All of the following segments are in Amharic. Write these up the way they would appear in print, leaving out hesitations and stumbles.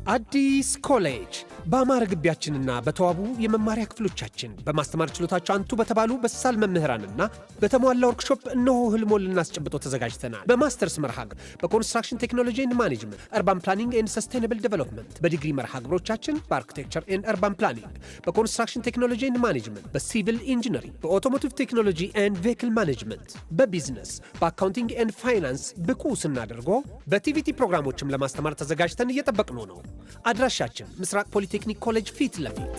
አዲስ ኮሌጅ በአማረ ግቢያችንና በተዋቡ የመማሪያ ክፍሎቻችን በማስተማር ችሎታቸው አንቱ በተባሉ በሳል መምህራንና በተሟላ ወርክሾፕ እነሆ ህልሞን ልናስጨብጦ ተዘጋጅተናል። በማስተርስ መርሃ ግብር በኮንስትራክሽን ቴክኖሎጂ ኤንድ ማኔጅመንት፣ አርባን ፕላኒንግ ኤንድ ሰስቴናብል ዴቨሎፕመንት፣ በዲግሪ መርሃ ግብሮቻችን በአርኪቴክቸር ኤንድ አርባን ፕላኒንግ፣ በኮንስትራክሽን ቴክኖሎጂ ኤንድ ማኔጅመንት፣ በሲቪል ኢንጂነሪንግ፣ በኦቶሞቲቭ ቴክኖሎጂ ኤንድ ቬሂክል ማኔጅመንት፣ በቢዝነስ፣ በአካውንቲንግ ኤንድ ፋይናንስ ብቁ ስናደርጎ በቲቪቲ ፕሮግራሞችም ለማስተማር ተዘጋጅተን እየጠበቅነው ነው። አድራሻችን ምስራቅ ፖሊቴክኒክ ኮሌጅ ፊት ለፊት።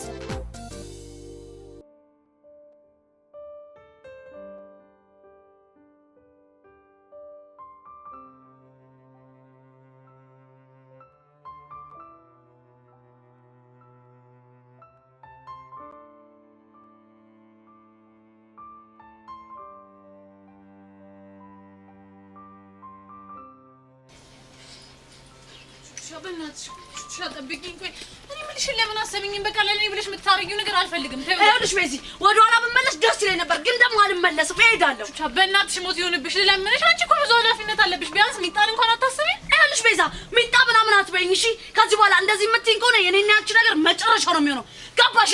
ሻጠብቂኝ ቆይ እኔ ምንሽ ለምን አሰብኝም በቃ ለኔ ብለሽ የምታረጊው ነገር አልፈልግም። ተይውልሽ ቤዚ ወደ ኋላ ብመለስ ደስ ይለኝ ነበር ግን ደግሞ አልመለስም እሄዳለሁ። ብቻ በእናትሽ ሞት ይሁንብሽ ልለምንሽ። አንቺ እኮ ብዙ ኃላፊነት አለብሽ። ቢያንስ ሚጣን እንኳን አታስቢ። ተይውልሽ ቤዛ ሚጣ ምናምን አትበይኝ እሺ። ከዚህ በኋላ እንደዚህ የምትይኝ ከሆነ የኔና አንቺ ነገር መጨረሻው ነው የሚሆነው። ገባሻ?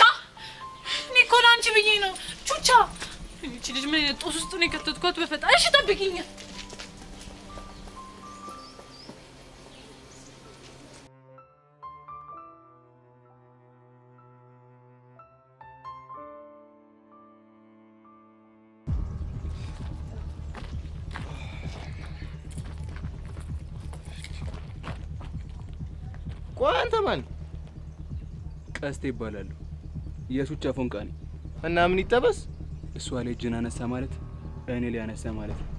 እኔ እኮ ለአንቺ ብዬ ነው ቹቻ። እቺ ልጅ ምን ጦስ ውስጥ ነው የከተትኳት በፈጣሪ። እሺ ጠብቂኝ። አንተ ማን? ቀስቴ ይባላል። የሱቻ ፎንቃ ነኝ። እና ምን ይጠበስ? እሷ ላይ እጅን አነሳ ማለት እኔ ላይ አነሳ ማለት ነው።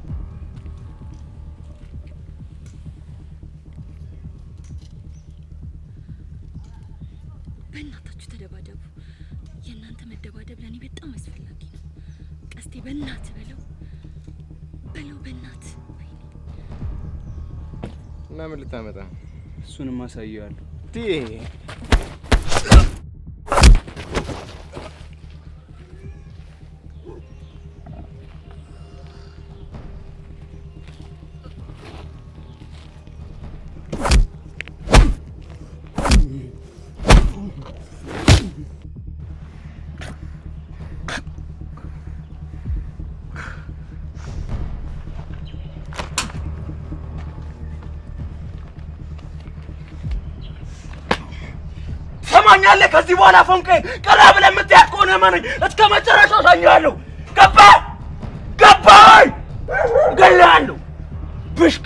በእናታችሁ ተደባደቡ። የእናንተ መደባደብ ለኔ በጣም አስፈላጊ ነው። ቀስቴ በእናት በለው በእናት። እና ምን ልታመጣ? እሱንም አሳየዋለሁ። ሰማኛለህ? ከዚህ በኋላ ፎንቄ ቀራ ብለህ የምትያት ከሆነ ማነኝ እስከ መጨረሻው ሳኛለሁ። ገባህ? እገልሃለሁ ብሽክ።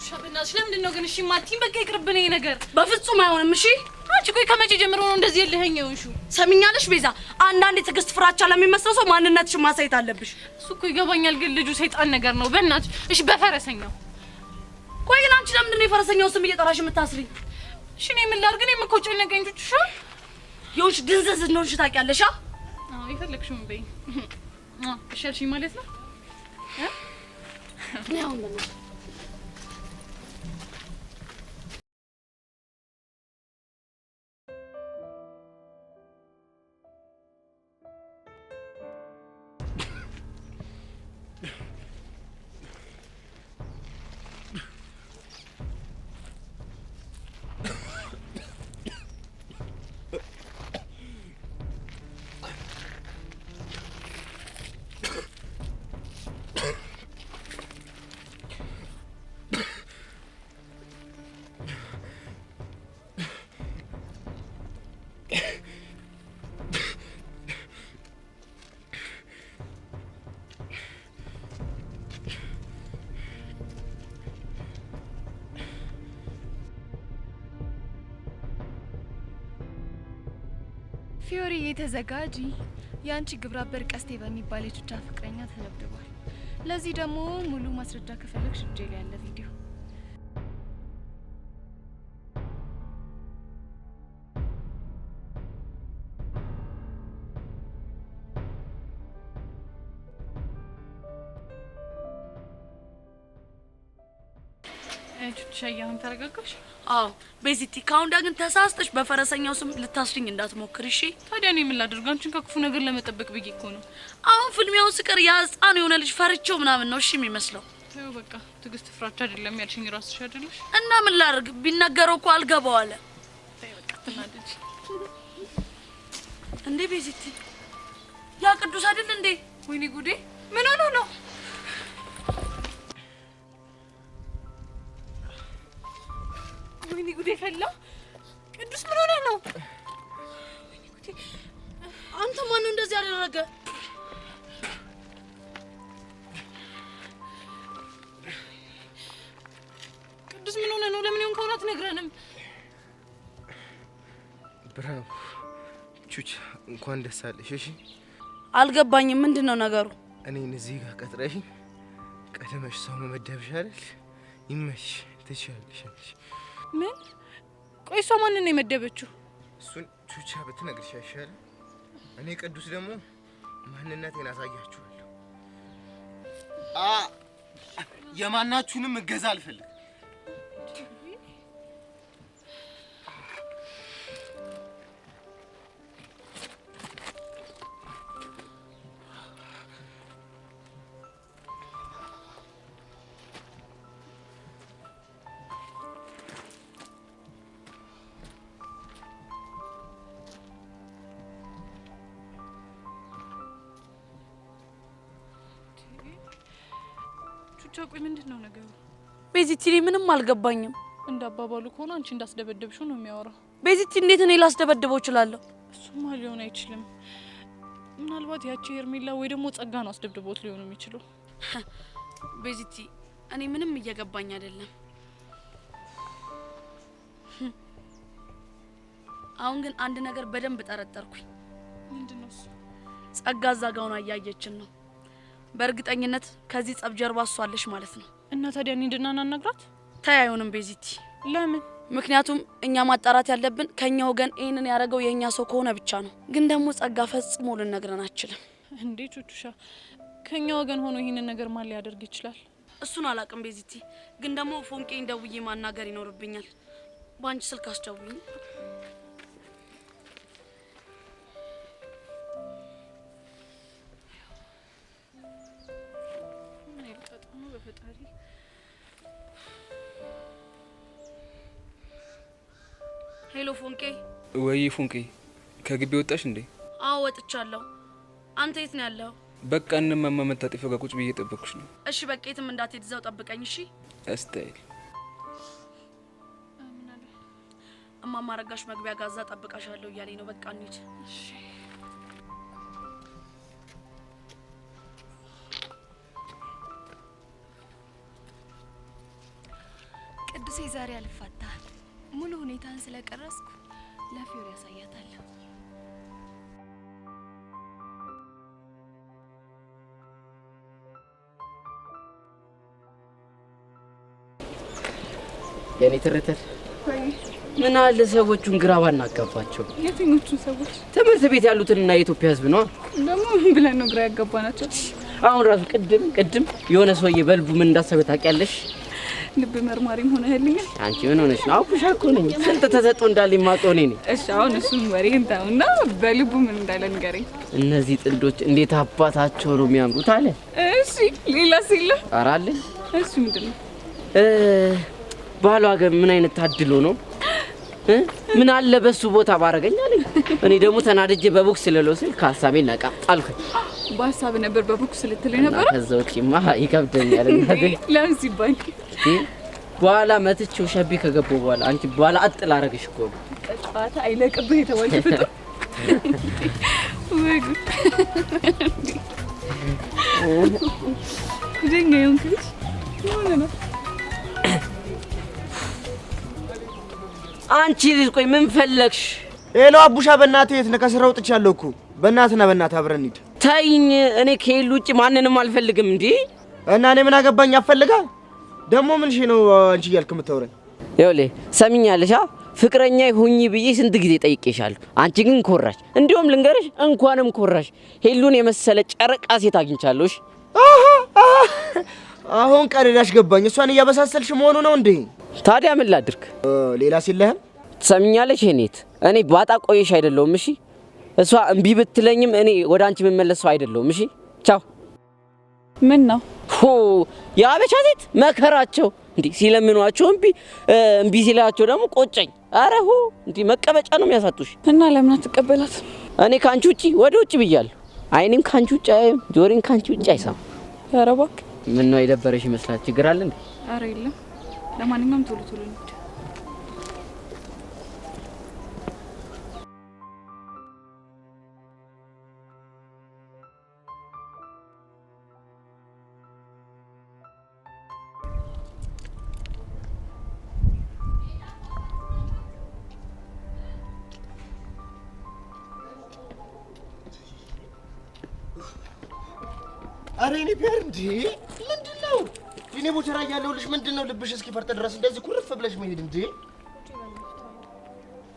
ሻበናሽ ለምንድን ነው ግን እሺ ማቲም በቃ ይቅርብኝ ይሄ ነገር። በፍጹም አይሆንም። እሺ አንቺ ቆይ ከመቼ ጀምሮ ነው እንደዚህ የለኸኝው? እሺ ሰሚኛለሽ ቤዛ፣ አንዳንዴ ትዕግስት ፍራቻ ለሚመስለው ሰው ማንነትሽ ማሳየት አለብሽ። እሱ እኮ ይገባኛል ግን ልጁ ሰይጣን ነገር ነው። በእናትሽ እሺ በፈረሰኛው። ቆይ ግን አንቺ ለምንድን ነው የፈረሰኛው ስም እየጠራሽ የምታስሪኝ? እሺ እኔ ምን ላድርግ? እኔም እኮ ጨነቀኝ ቹቹ። ይኸውልሽ ድንዝዝ እንደሆንሽ ታውቂያለሽ። አዎ ይፈልግሽም በይ። እሺ አልሽኝ ማለት ነው። ነው ማለት ፊዮሪ የተዘጋጂ ያንቺ ግብረአበር ቀስቴ በሚባል የቹቻ ፍቅረኛ ተደብድቧል። ለዚህ ደግሞ ሙሉ ማስረጃ ከፈለግሽ እጄ ላይ ያለ ቪዲዮ ቹቻያውን ተረጋጋሽ? አዎ ቤዚቲ ካሁን ዳግን ተሳስተሽ በፈረሰኛው ስም ልታስሪኝ እንዳትሞክር እሺ? ታዲያ እኔ ምን ላድርግ? አንቺን ከክፉ ነገር ለመጠበቅ ብዬ እኮ ነው። አሁን ፍልሚያው ስቀር ያጻን የሆነ ልጅ ፈርቼው ምናምን ነው እሺ የሚመስለው። ተው በቃ ትግስት ፍራቻ አይደለም ያልሽኝ ራስሽ አይደለሽ? እና ምን ላድርግ? ቢነገረው እኮ አልገባው አለ። ተይ በቃ ተናደጂ። እንዴ ቤዚቲ ያ ቅዱስ አይደል እንዴ? ወይኔ ጉዴ! ምን ሆኖ ነው? ወይኔ ጉዴ ፈላ። ቅዱስ ምን ሆነ ነው? ወይኔ ጉዴ! አንተ ማን ነው እንደዚህ ያደረገ? ቅዱስ ምን ሆነ ነው? ለምን ይሆን ከሆነ አትነግረንም? ብራው ቹቻ እንኳን ደስ አለሽ። እሺ አልገባኝም። ምንድነው ነገሩ? እኔን እዚህ ጋር ቀጥረሽ ቀደመሽ ሰው መመደብሽ አይደል? ይመሽ ትችያለሽ። ምን? ቆይ እሷ ማንን ነው የመደበችው? እሱን ቹቻ ብትነግርሽ አይሻልም? እኔ ቅዱስ ደግሞ ማንነቴን አሳያችኋለሁ። የማናችሁንም እገዛ አልፈልግም። ቹቻ ቆይ ምንድነው ነገሩ? ቤዚቲ ምንም አልገባኝም። እንዳባባሉ ከሆነ አንቺ እንዳስደበደብሽው ነው የሚያወራው። ቤዚቲ እንዴት እኔ ላስደበድበው እችላለሁ? እሱማ ሊሆን አይችልም። ምናልባት ያቺ ሄርሜላ ወይ ደግሞ ጸጋ ነው አስደብድቦት ሊሆን የሚችለው። ቤዚቲ እኔ ምንም እየገባኝ አይደለም። አሁን ግን አንድ ነገር በደንብ ጠረጠርኩኝ። ምንድነው እሱ? ጸጋ ዛጋውን አያየችን ነው። በእርግጠኝነት ከዚህ ጸብ ጀርባ እሷ አለሽ ማለት ነው። እና ታዲያ እኔ እንድናናግራት? ታያዩንም ቤዚቲ ለምን? ምክንያቱም እኛ ማጣራት ያለብን ከኛ ወገን ይሄንን ያደረገው የኛ ሰው ከሆነ ብቻ ነው። ግን ደግሞ ጸጋ ፈጽሞ ልነግረን አንችልም። እንዴ ቹቹሻ ከኛ ወገን ሆኖ ይሄንን ነገር ማን ሊያደርግ ይችላል? እሱን አላቅም ቤዚቲ። ግን ደግሞ ፎንቄን ደውዬ ማናገር ይኖርብኛል። ባንቺ ስልክ አስደውኝ። ሄሎ ፎንቄ። ወይ ፎንቄ ከግቢ ወጣሽ እንዴ? አዎ ወጥቻለሁ። አንተ የት ነው ያለው? በቃ እንማማ መታጠፊያው ጋር ቁጭ ብዬ እየጠበቅኩሽ ነው። እሺ በቃ የትም እንዳትሄድ እዛው ጠብቀኝ እሺ? እስታይል እማማ ረጋሽ መግቢያ ጋዛ ጠብቃሻለሁ እያለኝ ነው። በቃ እንሂድ። እሺ ቅዱሴ ዛሬ አልፋታ ሙሉ ሁኔታን ስለቀረስኩ ለፊዮሪ ያሳያታለሁ። የኔ ተረተር ምን አለ ሰዎቹን ግራ ባናጋባቸው። የትኞቹን ሰዎች? ትምህርት ቤት ያሉትንና የኢትዮጵያ ሕዝብ ነው። ደግሞ ምን ብለን ነው ግራ ያጋባናቸው? አሁን ራሱ ቅድም የሆነ ሰውዬ በልቡ ምን እንዳሰበ ታውቂያለሽ? ልብ መርማሪም ሆነህልኛል። አንቺ ምን ሆነሽ ነው? አውኩሽ እኮ ነኝ። ስንት ተሰጥቶ እንዳለኝ ማውቀው እኔ ነኝ። እሺ አሁን እሱን ወሬን ተውና በልቡ ምን እንዳለ ንገረኝ። እነዚህ ጥንዶች እንዴት አባታቸው ነው የሚያምሩት አለ። እሺ ሌላ ሲል ኧረ አለ። እሺ ምንድነው? ባሏ ግን ምን አይነት ታድሎ ነው? ምን አለ በሱ ቦታ ባረገኝ አለኝ። እኔ ደግሞ ተናድጄ በቦክስ ልለው ስል ከሀሳቤ ነቃ ጣልኩኝ። በሀሳብ ነበር በቦክስ ልትለኝ ነበር? ከዛ ውጪማ ይከብደኛል። ለምን ሲባል በኋላ መትቼው ሸቢ ከገባሁ በኋላ አንቺ በኋላ አጥል አረግሽ እኮ ጨዋታ አይለቅብህ የተባለ ፍጡር ወይ ጉድ! ጉደኛ ይሁንክሽ ምን ነው? አንቺ ልጅ ቆይ ምን ፈለግሽ? ሄሎ አቡሻ፣ በእናትህ የት ነህ? ከስራ ወጥቻለሁ እኮ። በእናትህ አብረን እንሂድ። ተይኝ፣ እኔ ከሄሉ ውጪ ማንንም አልፈልግም። እንዴ እና እኔ ምን አገባኝ? አፈልጋ ደግሞ ምን ነው አንቺ እያልክ የምታወራኝ? ይኸውልህ ሰሚኛለሽ? ፍቅረኛ ሁኚ ብዬ ስንት ጊዜ ጠይቄሻለሁ። አንቺ ግን ኮራሽ። እንዲሁም ልንገርሽ እንኳንም ኮራሽ። ሄሉን የመሰለ ጨረቃ ሴት አግኝቻለሁ። አሁን ቀረዳሽ ገባኝ። እሷን እያበሳሰልሽ መሆኑ ነው እንዴ? ታዲያ ምን ላድርግ? ሌላ ሲለህም ትሰምኛለሽ? እኔት እኔ ባጣ ቆየሽ አይደለሁም። እሺ እሷ እምቢ ብትለኝም እኔ ወደ አንቺ የምመለሰው አይደለሁም። እሺ ቻው። ምን ነው የአበሻ ሴት መከራቸው እንዴ! ሲለምኗቸው እምቢ ሲላቸው ደግሞ ቆጨኝ። አረሁ እንዴ መቀበጫ ነው የሚያሳጡሽ። እና ለምን አትቀበላት? እኔ ካንቺ ውጪ ወደ ውጪ ብያለሁ። አይኔም ካንቺ ውጪ አይም፣ ጆሮም ካንቺ ውጪ አይሰማም። ኧረ እባክህ ምን ነው የደበረሽ ይመስላል? ችግር አለ እንዴ? ኧረ የለም። ለማንኛውም ቶሎ ቶሎ እንሂድ። አረ እኔ ቢያር እንዴ ምንድነው? እኔ ቦቸራ ያለውልሽ ምንድነው? ልብሽ እስኪ ፈርጥ ድረስ እንደዚህ ኩርፍ ብለሽ መሄድ እንዴ?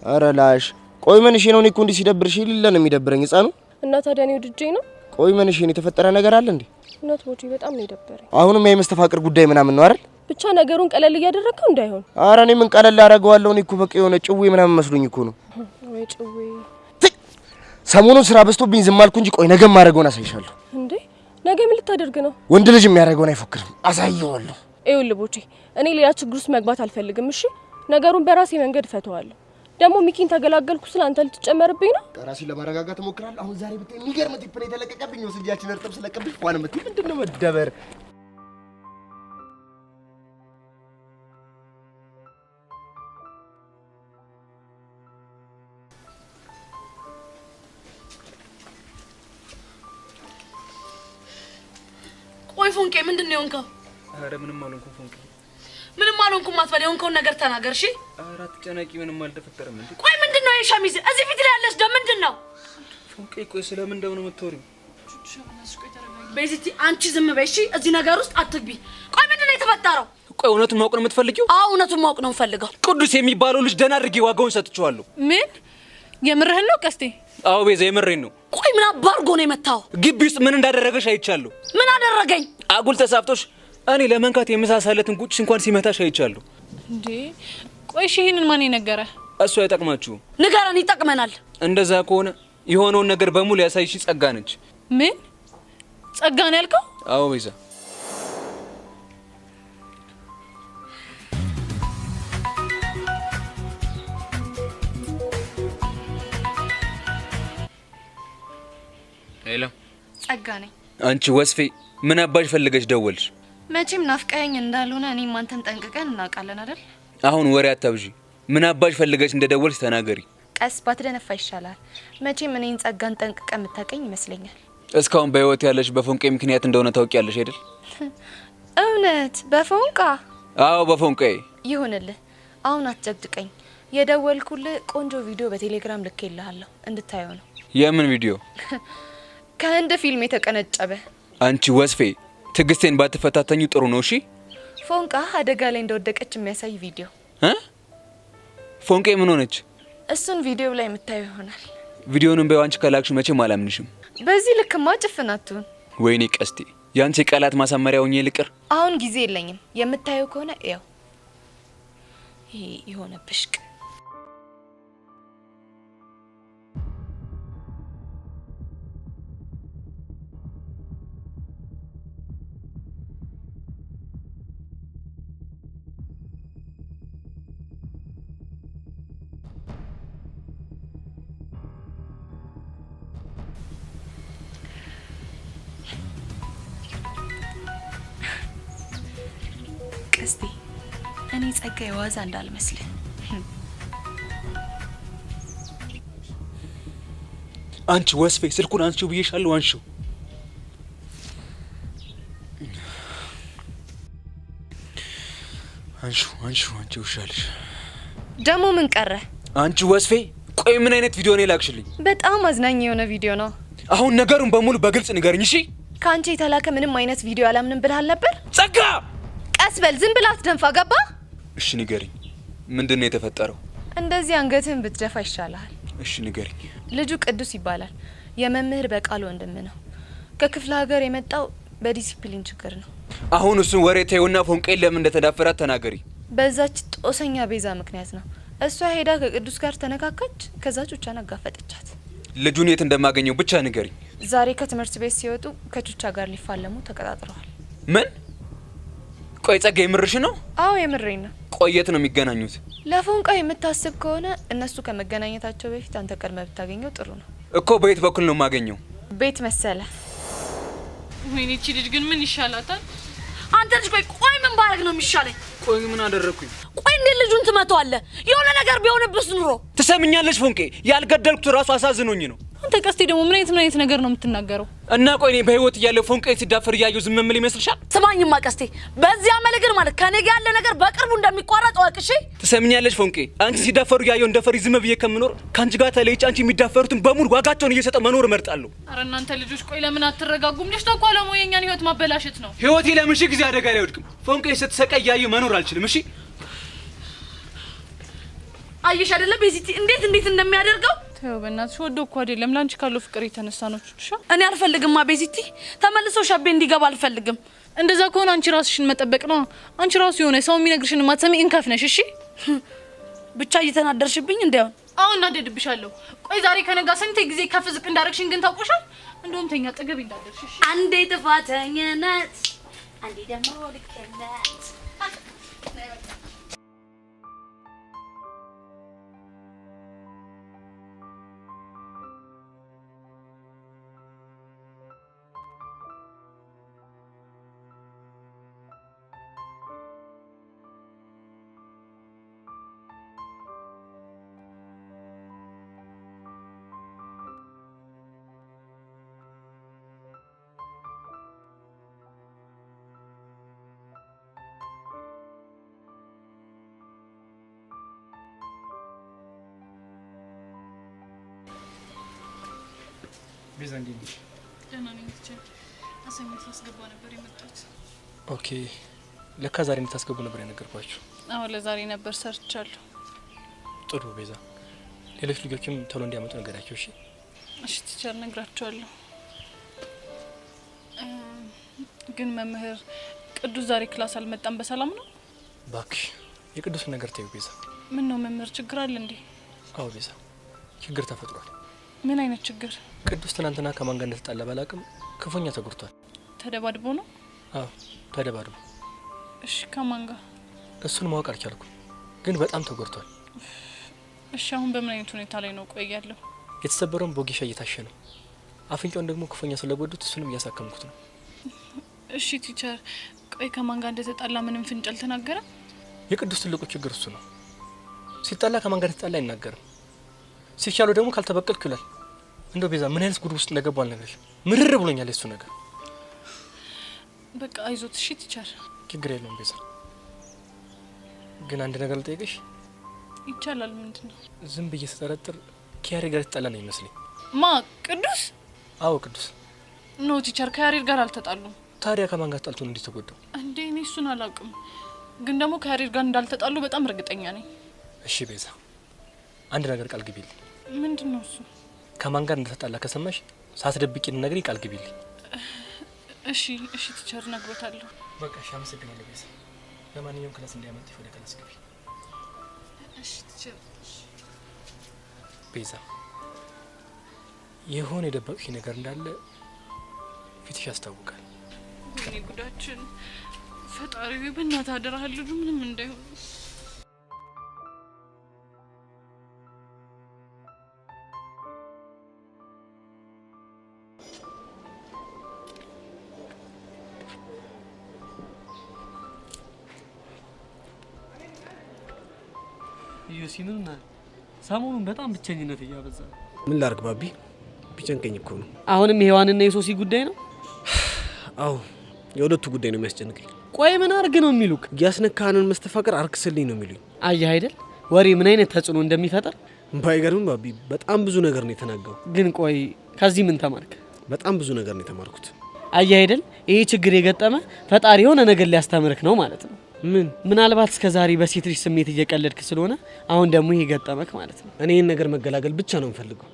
አረ ላሽ ቆይ ምን እሺ ነው? እኔ እኮ እንዲህ ሲደብርሽ ይልለ ነው የሚደብረኝ ህፃኑ። እና ታዲያ ነው ድጄ ነው? ቆይ ምን እሺ ነው? የተፈጠረ ነገር አለ እንዴ? እውነት ቦቼ በጣም ነው የደበረኝ። አሁንም የመስተፋቅር ጉዳይ ምናምን ነው አይደል? ብቻ ነገሩን ቀለል እያደረግከው እንዳይሆን። አረ እኔ ምን ቀለል አደርገዋለሁ? እኔ እኮ በቃ የሆነ ጭዌ ምናምን መስሎኝ እኮ ነው። ወይ ጭዌ። ሰሞኑን ስራ በዝቶብኝ ዝም አልኩ እንጂ ቆይ ነገም ማድረገውን አሳይሻለሁ። እንዴ ነገ ምን ልታደርግ ነው? ወንድ ልጅ የሚያደርገውን አይፎክርም፣ አሳየዋለሁ። ይኸውልህ ቦቼ እኔ ሌላ ችግር ውስጥ መግባት አልፈልግም። እሺ ነገሩን በራሴ መንገድ እፈተዋለሁ። ደግሞ ሚኪን ተገላገልኩ ስለ አንተ ልትጨመርብኝ ነው? ራሴን ለማረጋጋት እሞክራለሁ። አሁን ዛሬ ብታይ የሚገርም ቲፕ ነው የተለቀቀብኝ። ወስጃችን እርጥብ ስለቀብሽ ፏን ምትይ ምንድነው መደበር? ቆይ ፎንቄ ምንድነው የሆንከው? ኧረ ምንም አልሆንኩም ፎንቄ። ምንም አልሆንኩም አትበል። የሆንከውን ነገር ተናገር እሺ። ኧረ አትጨነቂ፣ ምንም አልተፈጠረም እንዴ። ቆይ ምንድነው ይሄ ሸሚዝ እዚህ ፊት ላይ ያለሽ ደም ምንድነው? ፎንቄ ቆይ ስለምን እንደሆነ የምትወሪው? ቤዚቲ አንቺ ዝም በይ እሺ። እዚህ ነገር ውስጥ አትግቢ። ቆይ ምንድነው የተፈጠረው? ቆይ እውነቱን ማወቅ ነው የምትፈልጊው? አዎ እውነቱን ማወቅ ነው የምፈልገው። ቅዱስ የሚባለው ልጅ ደህና አድርጌ ዋጋውን ሰጥቼዋለሁ። ምን የምርህን ነው ቀስቴ? አዎ ቤዛ የምሬን ነው። ቆይ ምን አባርጎ ነው የመታው? ግቢ ውስጥ ምን እንዳደረገሽ አይቻለሁ። ምን አደረገኝ? አጉል ተሳፍቶሽ እኔ ለመንካት የመሳሳለትን ቁጭሽ እንኳን ሲመታሽ አይቻለሁ። እንዴ ቆይ እሺ ይሄንን ማን ነገረ? እሱ አይጠቅማችሁ። ንገረን፣ ይጠቅመናል። እንደዛ ከሆነ የሆነውን ነገር በሙሉ ያሳይሽ ጸጋ ነች። ምን ጸጋ ነው ያልከው? አዎ ቤዛ። ሄሎ ጸጋ ነኝ። አንቺ ወስፌ ምን አባሽ ፈልገሽ ደወልሽ? መቼም ናፍቀኸኝ እንዳልሆነ እኔም አንተም ጠንቅቀን እናውቃለን አይደል? አሁን ወሬ አታብዢ። ምን አባሽ ፈልገሽ እንደደወልሽ ተናገሪ። ቀስ ባትደነፋ ይሻላል። መቼም እኔን ጸጋን ጠንቅቀ የምታውቀኝ ይመስለኛል። እስካሁን በህይወት ያለሽ በፎንቄ ምክንያት እንደሆነ ታውቂያለሽ አይደል? እውነት በፎንቃ? አዎ በፎንቄ። ይሁንልህ፣ አሁን አትጨቅጭቀኝ። የደወልኩልህ ቆንጆ ቪዲዮ በቴሌግራም ልኬልሃለሁ እንድታየው ነው። የምን ቪዲዮ? ከህንድ ፊልም የተቀነጨበ። አንቺ ወስፌ ትግስቴን ባትፈታተኙ ጥሩ ነው እሺ? ፎንቃ አደጋ ላይ እንደወደቀች የሚያሳይ ቪዲዮ። ፎንቄ ምን ሆነች? እሱን ቪዲዮ ላይ የምታየው ይሆናል። ቪዲዮውን በአንቺ ከላክሽ መቼም አላምንሽም። በዚህ ልክማ ጭፍናቱን። ወይኔ ቀስቴ፣ ያንቺ ቃላት ማሳመሪያ ሆኜ ልቅር። አሁን ጊዜ የለኝም። የምታየው ከሆነ ያው ይሄ የሆነ ብሽቅ ቀስቴ፣ እኔ ጸጋ የዋዛ እንዳልመስልህ። አንቺ ወስፌ ስልኩን አንቺው ብዬሻለሁ፣ አንቺው። አንቺው ይሻልሽ። ደግሞ ምን ቀረ? አንቺ ወስፌ፣ ቆይ ምን አይነት ቪዲዮ ነው የላክሽልኝ? በጣም አዝናኝ የሆነ ቪዲዮ ነው። አሁን ነገሩን በሙሉ በግልጽ ንገርኝ እሺ? ከአንቺ የተላከ ምንም አይነት ቪዲዮ አላምንም ብለሃል ነበር። ጸጋ፣ ቀስ በል፣ ዝም ብላ አትደንፋ፣ ገባ? እሺ ንገሪኝ፣ ምንድን ነው የተፈጠረው? እንደዚህ አንገትህን ብትደፋ ይሻልሃል። እሺ ንገሪኝ። ልጁ ቅዱስ ይባላል። የመምህር በቃል ወንድም ነው። ከክፍለ ሀገር የመጣው በዲሲፕሊን ችግር ነው። አሁን እሱን ወሬ ተይውና ፎንቄን ለምን እንደተዳፈራት ተናገሪ። በዛች ጦሰኛ ቤዛ ምክንያት ነው። እሷ ሄዳ ከቅዱስ ጋር ተነካካች። ከዛ ቹቻን አጋፈጠቻት። ልጁን የት እንደማገኘው ብቻ ንገሪ። ዛሬ ከትምህርት ቤት ሲወጡ ከቹቻ ጋር ሊፋለሙ ተቀጣጥረዋል። ምን? ቆይ ጸጋ የምርሽ ነው? አዎ የምሬን ነው። ቆየት ነው የሚገናኙት? ለፎንቃ የምታስብ ከሆነ እነሱ ከመገናኘታቸው በፊት አንተ ቀድመህ ብታገኘው ጥሩ ነው እኮ። በየት በኩል ነው የማገኘው? ቤት መሰለ። ወይኔ እቺ ልጅ ግን ምን ይሻላታል? አንተ ልጅ ቆይ ምን ባረግ ነው የሚሻለኝ? ቆይ ምን አደረኩኝ? ቆይ እንዴ ልጁን ትመታዋለህ? የሆነ ነገር ቢሆንብስ ኑሮ ትሰምኛለሽ ፎንቄ? ያልገደልኩት ራሱ አሳዝኖኝ ነው። አንተ ቀስቴ ደግሞ ምን አይነት ነገር ነው የምትናገረው? እና ቆይ እኔ በህይወት እያለሁ ፎንቄ ሲዳፈር እያየሁ ዝም ምን ይመስልሻል? ስማኝማ ቀስቴ፣ በዚህ አመለግር ማለት ከኔ ጋር ያለ ነገር በቅርቡ እንደሚቋረጥ ወቅሽ። ትሰምኛለሽ ፎንቄ? አንቺ ሲዳፈሩ እያየሁ እንደፈሪ ዝም ብዬ ከምኖር ከአንቺ ጋር ተለይቼ አንቺ የሚዳፈሩትን በሙሉ ዋጋቸውን እየሰጠ መኖር እመርጣለሁ። አረ እናንተ ልጆች ቆይ ለምን አትረጋጉም? ልጅ ተቋለሙ የኛን ህይወት ማበላሸት ነው። ህይወቴ ለምን ሺህ ጊዜ አደጋ ላይ ወድቅም? ፎንቄ ስትሰቃይ እያየሁ መኖር አልችልም። እሺ አየሽ አይደለ ቤዚቲ እንዴት እንደሚያደርገው? ተው በእናትሽ፣ ወዶ እኮ አይደለም ላንቺ ካለው ፍቅር የተነሳ ነው። እኔ አልፈልግማ ቤዚቲ፣ ተመልሶ ሸቤ እንዲገባ አልፈልግም። እንደዛ ከሆነ አንቺ ራስሽን መጠበቅ ነው። አንቺ ራሱ የሆነ ሰው የሚነግርሽን ማትሰሚ እንከፍ ነሽ። እሺ ብቻ እየተናደርሽብኝ እንዳይሆን። አሁን እናደድብሻለሁ። ቆይ ዛሬ ከነጋ ስንት ጊዜ ከፍ ዝቅ እንዳረግሽን ግን ታውቆሻል። እንደውም ተኛ ጠገብ እንዳደርሽ። እሺ አንዴ ጥፋተኛነት፣ አንዴ ደግሞ ልክነት። ቤዛ እንዴት ነሽ? ደህና ነኝ። አሳይመንት ላስገባ ነበር የመጣሁት። ኦኬ፣ ለካ ዛሬ እንድታስገቡ ነበር የነገርኳችሁ። አዎ ለዛሬ ነበር ሰርቻለሁ። ጥሩ ቤዛ፣ ሌሎች ልጆችም ቶሎ እንዲያመጡ ነገራቸው። እሺ እሺ ቲቸር፣ ነግራቸዋለሁ። ግን መምህር ቅዱስ ዛሬ ክላስ አልመጣም። በሰላም ነው? እባክሽ የቅዱስን ነገር ተይው ቤዛ። ምን ነው መምህር፣ ችግር አለ እንዴ? አዎ ቤዛ፣ ችግር ተፈጥሯል። ምን አይነት ችግር? ቅዱስ ትናንትና ከማን ጋር እንደተጣላ ባላቅም ክፉኛ ተጎድቷል። ተደባድቦ ነው? አዎ ተደባድቦ። እሺ ከማን ጋር? እሱን ማወቅ አልቻልኩም፣ ግን በጣም ተጎድቷል። እሺ አሁን በምን አይነት ሁኔታ ላይ ነው? ቆያለሁ። የተሰበረውን ቦጌሻ እየታሸ ነው። አፍንጫውን ደግሞ ክፉኛ ስለጎዱት እሱንም እያሳከምኩት ነው። እሺ ቲቸር፣ ቆይ ከማን ጋር እንደተጣላ ምንም ፍንጭ አልተናገረም? የቅዱስ ትልቁ ችግር እሱ ነው። ሲጣላ ከማን ጋር ተጣላ አይናገርም። ሲሻለው ደግሞ ካልተበቀልኩ ይላል። እንደው ቤዛ ምን አይነት ጉድ ውስጥ እንደገባ አልነግርሽም። ምርር ብሎኛል የሱ ነገር። በቃ አይዞት። እሺ ቲቸር፣ ችግር የለውም ቤዛ። ግን አንድ ነገር ልጠይቅሽ። ይቻላል? ምንድን ነው? ዝም ብዬ ስጠረጥር ከያሬድ ጋር ተጣላ ነው ይመስለኝ። ማ? ቅዱስ? አዎ ቅዱስ። ኖ ቲቸር፣ ከያሬድ ጋር አልተጣሉም። ታዲያ ከማን ጋር ተጣልቶ ነው እንዲህ ተጎዳው? እንዴ እኔ እሱን አላውቅም፣ ግን ደግሞ ከያሬድ ጋር እንዳልተጣሉ በጣም እርግጠኛ ነኝ። እሺ ቤዛ፣ አንድ ነገር ቃል ግቢልኝ። ምንድን ነው እሱ? ከማን ጋር እንደተጣላ ከሰማሽ ሳትደብቂኝ ነግሪኝ፣ ቃል ግቢልኝ። እሺ እሺ ቲቸር፣ ነግሮታለሁ። በቃ እሺ፣ አመሰግናለሁ ቤዛ። ለማንኛውም ክላስ እንዲያመጣሽ ወደ ክላስ ግቢ። እሺ ቲቸር። ቤዛ፣ የሆነ የደበቅሽ ነገር እንዳለ ፊትሽ ያስታውቃል። ወይኔ ጉዳችን! ፈጣሪ በእናትህ አደራህ ልጁ ምንም እንዳይሆን። ዩሲምና ሰሞኑን በጣም ብቸኝነት እያበዛ ነው። ምን ላርግ ባቢ፣ ቢጨንቀኝ እኮ ነው። አሁንም የሔዋንና የሶሲ ጉዳይ ነው? አዎ የሁለቱ ጉዳይ ነው የሚያስጨንቀኝ። ቆይ ምን አርግ ነው የሚሉክ? ያስነካንን መስተፋቅር አርክስልኝ ነው የሚሉኝ። አየህ አይደል ወሬ ምን አይነት ተጽዕኖ እንደሚፈጠር። ባይገርም ባቢ በጣም ብዙ ነገር ነው የተናገሩ። ግን ቆይ ከዚህ ምን ተማርክ? በጣም ብዙ ነገር ነው የተማርኩት። አየህ አይደል ይሄ ችግር የገጠመ ፈጣሪ የሆነ ነገር ሊያስተምርክ ነው ማለት ነው። ምናልባት እስከ ዛሬ በሴት ልጅ ስሜት እየቀለድክ ስለሆነ አሁን ደግሞ ይሄ ገጠመክ ማለት ነው። እኔ ይህን ነገር መገላገል ብቻ ነው የምፈልገው።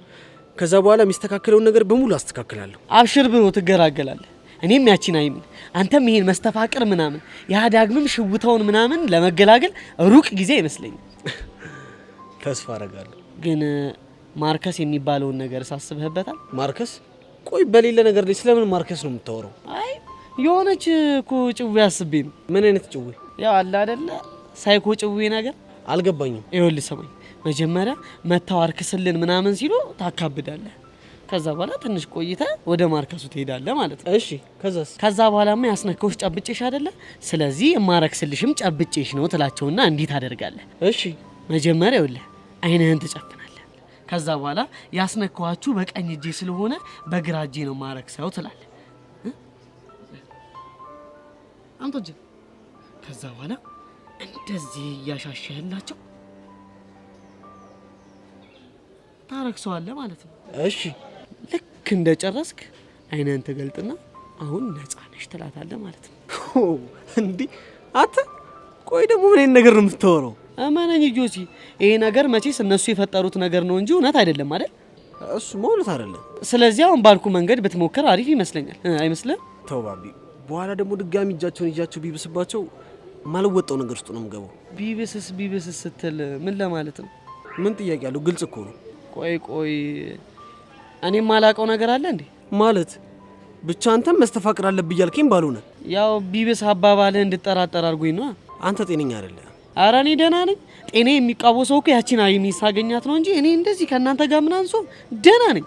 ከዛ በኋላ የሚስተካከለውን ነገር በሙሉ አስተካክላለሁ። አብሽር ብሎ ትገላገላለህ። እኔም ያቺን አይምን አንተም ይሄን መስተፋቅር ምናምን ያዳግምም ሽውታውን ምናምን ለመገላገል ሩቅ ጊዜ አይመስለኝም። ተስፋ አደርጋለሁ። ግን ማርከስ የሚባለውን ነገር ሳስበህበታል? ማርከስ? ቆይ በሌለ ነገር ላይ ስለምን ማርከስ ነው የምታወራው? አይ የሆነች እኮ ጭዌ አስቤ ነው። ምን አይነት ጭዌ? ያው አለ አይደለ ሳይኮ ጭዌ ነገር። አልገባኝም። ይኸውልህ ሰማኝ፣ መጀመሪያ መታው አርክስልን ምናምን ሲሉ ታካብዳለህ። ከዛ በኋላ ትንሽ ቆይተህ ወደ ማርከሱ ትሄዳለህ ማለት ነው። እሺ ከዛስ? ከዛ በኋላማ ያስነካውሽ ጨብጬሽ አይደለ? ስለዚህ የማረክስልሽም ጨብጬሽ ነው ትላቸውና እንዲህ ታደርጋለህ። እሺ መጀመሪያ ይኸውልህ አይንህን ትጨፍናለህ። ከዛ በኋላ ያስነካዋችሁ በቀኝ እጄ ስለሆነ በግራ እጄ ነው ማረክሰው ትላለህ። አንተጅ ከዛ በኋላ እንደዚህ እያሻሸህላቸው ታረክሰዋለህ ማለት ነው። እሺ ልክ እንደጨረስክ አይንህን ትገልጥና አሁን ነፃ ነሽ ትላታለህ ማለት ነው። እንዴ አተ ቆይ ደግሞ ምን አይነት ነገር ነው የምታወራው? እመነኝ ጆሲ፣ ይሄ ነገር መቼስ እነሱ የፈጠሩት ነገር ነው እንጂ እውነት አይደለም አይደል? እሱማ እውነት አይደለም። ስለዚህ አሁን ባልኩ መንገድ ብትሞክር አሪፍ ይመስለኛል። አይመስልም? ተው ባቢ፣ በኋላ ደግሞ ድጋሚ እጃቸውን ይጃቸው ቢብስባቸው ማልወጣው ነገር ውስጥ ነው የምገባው። ቢብስስ ስትል ምን ለማለት ነው? ምን ጥያቄ አለው? ግልጽ እኮ ነው። ቆይ እኔም ማላውቀው ነገር አለ እንዴ? ማለት ብቻ አንተም መስተፋቅር አለብህ እያልከኝ ባልሆነ ያው ቢብስ አባባልህ እንድጠራጠር አድርጎኝ ነው። አንተ ጤነኛ አይደለህ። ኧረ እኔ ደህና ነኝ። ጤኔ የሚቃወሰው እኮ ያቺን አይሚ ሳገኛት ነው እንጂ እኔ እንደዚህ ከእናንተ ጋር ምናምን ሰው ደህና ነኝ።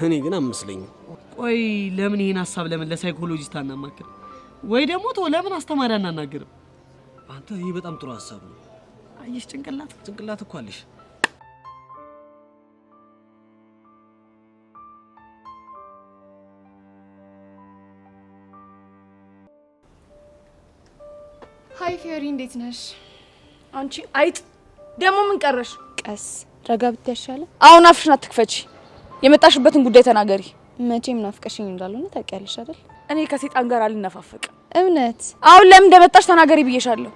እኔ ግን አመስለኝም። ቆይ ለምን ይሄን ሀሳብ ለምን ለሳይኮሎጂስት አናማክር? ወይ ደግሞ ተው ለምን አስተማሪ አናናግርም? አንተ ይሄ በጣም ጥሩ ሀሳብ ነው። አየሽ ጭንቅላት እኮ አለሽ። ሀይ ፊዮሪ፣ እንዴት ነሽ? አንቺ አይጥ ደግሞ ምን ቀረሽ? ቀስ ረጋ ብትያሻለ። አሁን አፍሽን አትክፈቺ። የመጣሽበትን ጉዳይ ተናገሪ። መቼም ናፍቀሽኝ እንዳልሆነ ታውቂያለሽ አይደል? እኔ ከሴጣን ጋር አልነፋፈቅም። እውነት? አሁን ለምን እንደመጣሽ ተናገሪ ብዬሻለሁ።